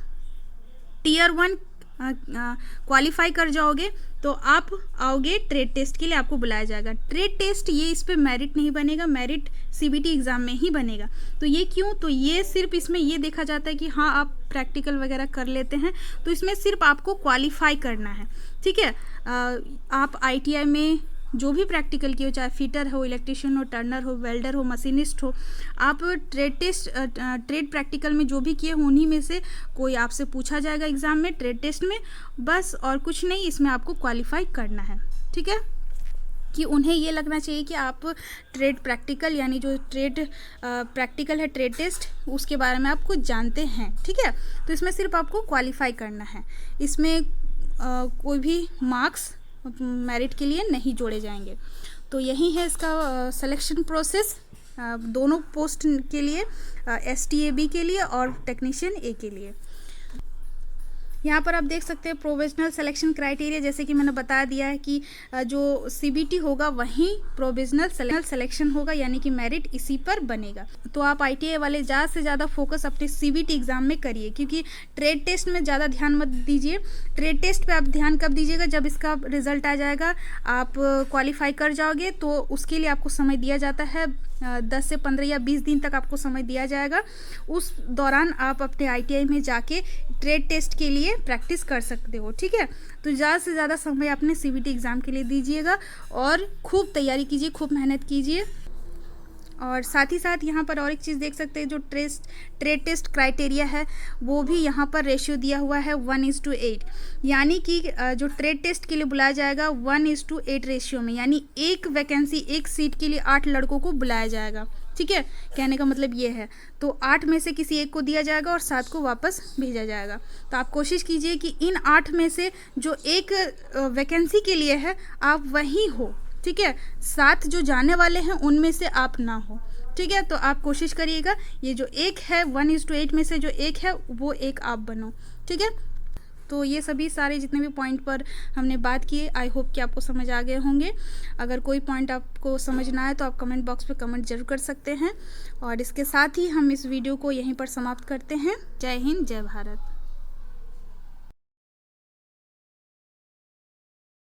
टीयर 1 क्वालिफाई कर जाओगे तो आप आओगे ट्रेड टेस्ट के लिए, आपको बुलाया जाएगा। ट्रेड टेस्ट ये इस पे मेरिट नहीं बनेगा, मेरिट सीबीटी एग्ज़ाम में ही बनेगा। तो ये क्यों? तो ये सिर्फ इसमें ये देखा जाता है कि हाँ आप प्रैक्टिकल वगैरह कर लेते हैं, तो इसमें सिर्फ आपको क्वालिफाई करना है, ठीक है। आप आईटीआई में जो भी प्रैक्टिकल की हो, चाहे फिटर हो, इलेक्ट्रिशियन हो, टर्नर हो, वेल्डर हो, मशीनिस्ट हो, आप ट्रेड प्रैक्टिकल में जो भी किए हो उन्हीं में से कोई आपसे पूछा जाएगा एग्ज़ाम में, ट्रेड टेस्ट में, बस और कुछ नहीं। इसमें आपको क्वालिफाई करना है, ठीक है, कि उन्हें ये लगना चाहिए कि आप ट्रेड प्रैक्टिकल, यानी जो ट्रेड प्रैक्टिकल है, ट्रेड टेस्ट, उसके बारे में आप कुछ जानते हैं, ठीक है। तो इसमें सिर्फ आपको क्वालिफाई करना है, इसमें कोई भी मार्क्स मेरिट के लिए नहीं जोड़े जाएंगे। तो यही है इसका सिलेक्शन प्रोसेस दोनों पोस्ट के लिए, STAB के लिए और टेक्नीशियन ए के लिए। यहाँ पर आप देख सकते हैं प्रोविजनल सिलेक्शन क्राइटेरिया, जैसे कि मैंने बता दिया है कि जो सीबीटी होगा वहीं प्रोविजनल सिलेक्शन होगा, यानी कि मेरिट इसी पर बनेगा। तो आप आईटीआई वाले ज़्यादा से ज़्यादा फोकस अपने सीबीटी एग्ज़ाम में करिए, क्योंकि ट्रेड टेस्ट में ज़्यादा ध्यान मत दीजिए। ट्रेड टेस्ट पे आप ध्यान कब दीजिएगा? जब इसका रिजल्ट आ जाएगा, आप क्वालिफाई कर जाओगे, तो उसके लिए आपको समय दिया जाता है 10 से 15 या 20 दिन तक आपको समय दिया जाएगा। उस दौरान आप अपने आईटीआई में जाके ट्रेड टेस्ट के लिए प्रैक्टिस कर सकते हो, ठीक है। तो ज़्यादा से ज़्यादा समय अपने सीबीटी एग्ज़ाम के लिए दीजिएगा और खूब तैयारी कीजिए, खूब मेहनत कीजिए। और साथ ही साथ यहाँ पर और एक चीज़ देख सकते हैं, जो ट्रेड टेस्ट क्राइटेरिया है वो भी यहाँ पर रेशियो दिया हुआ है 1:8, यानी कि जो ट्रेड टेस्ट के लिए बुलाया जाएगा 1:8 रेशियो में, यानी एक वैकेंसी, एक सीट के लिए 8 लड़कों को बुलाया जाएगा, ठीक है। कहने का मतलब ये है, तो 8 में से किसी एक को दिया जाएगा और 7 को वापस भेजा जाएगा। तो आप कोशिश कीजिए कि इन 8 में से जो एक वैकेंसी के लिए है आप वहीं हो, ठीक है। 7 जो जाने वाले हैं उनमें से आप ना हो, ठीक है। तो आप कोशिश करिएगा ये जो एक है 1:8 में से जो एक है वो एक आप बनो, ठीक है। तो ये सभी सारे जितने भी पॉइंट पर हमने बात की, आई होप कि आपको समझ आ गए होंगे। अगर कोई पॉइंट आपको समझ ना आए तो आप कमेंट बॉक्स पे कमेंट जरूर कर सकते हैं। और इसके साथ ही हम इस वीडियो को यहीं पर समाप्त करते हैं। जय हिंद, जय भारत।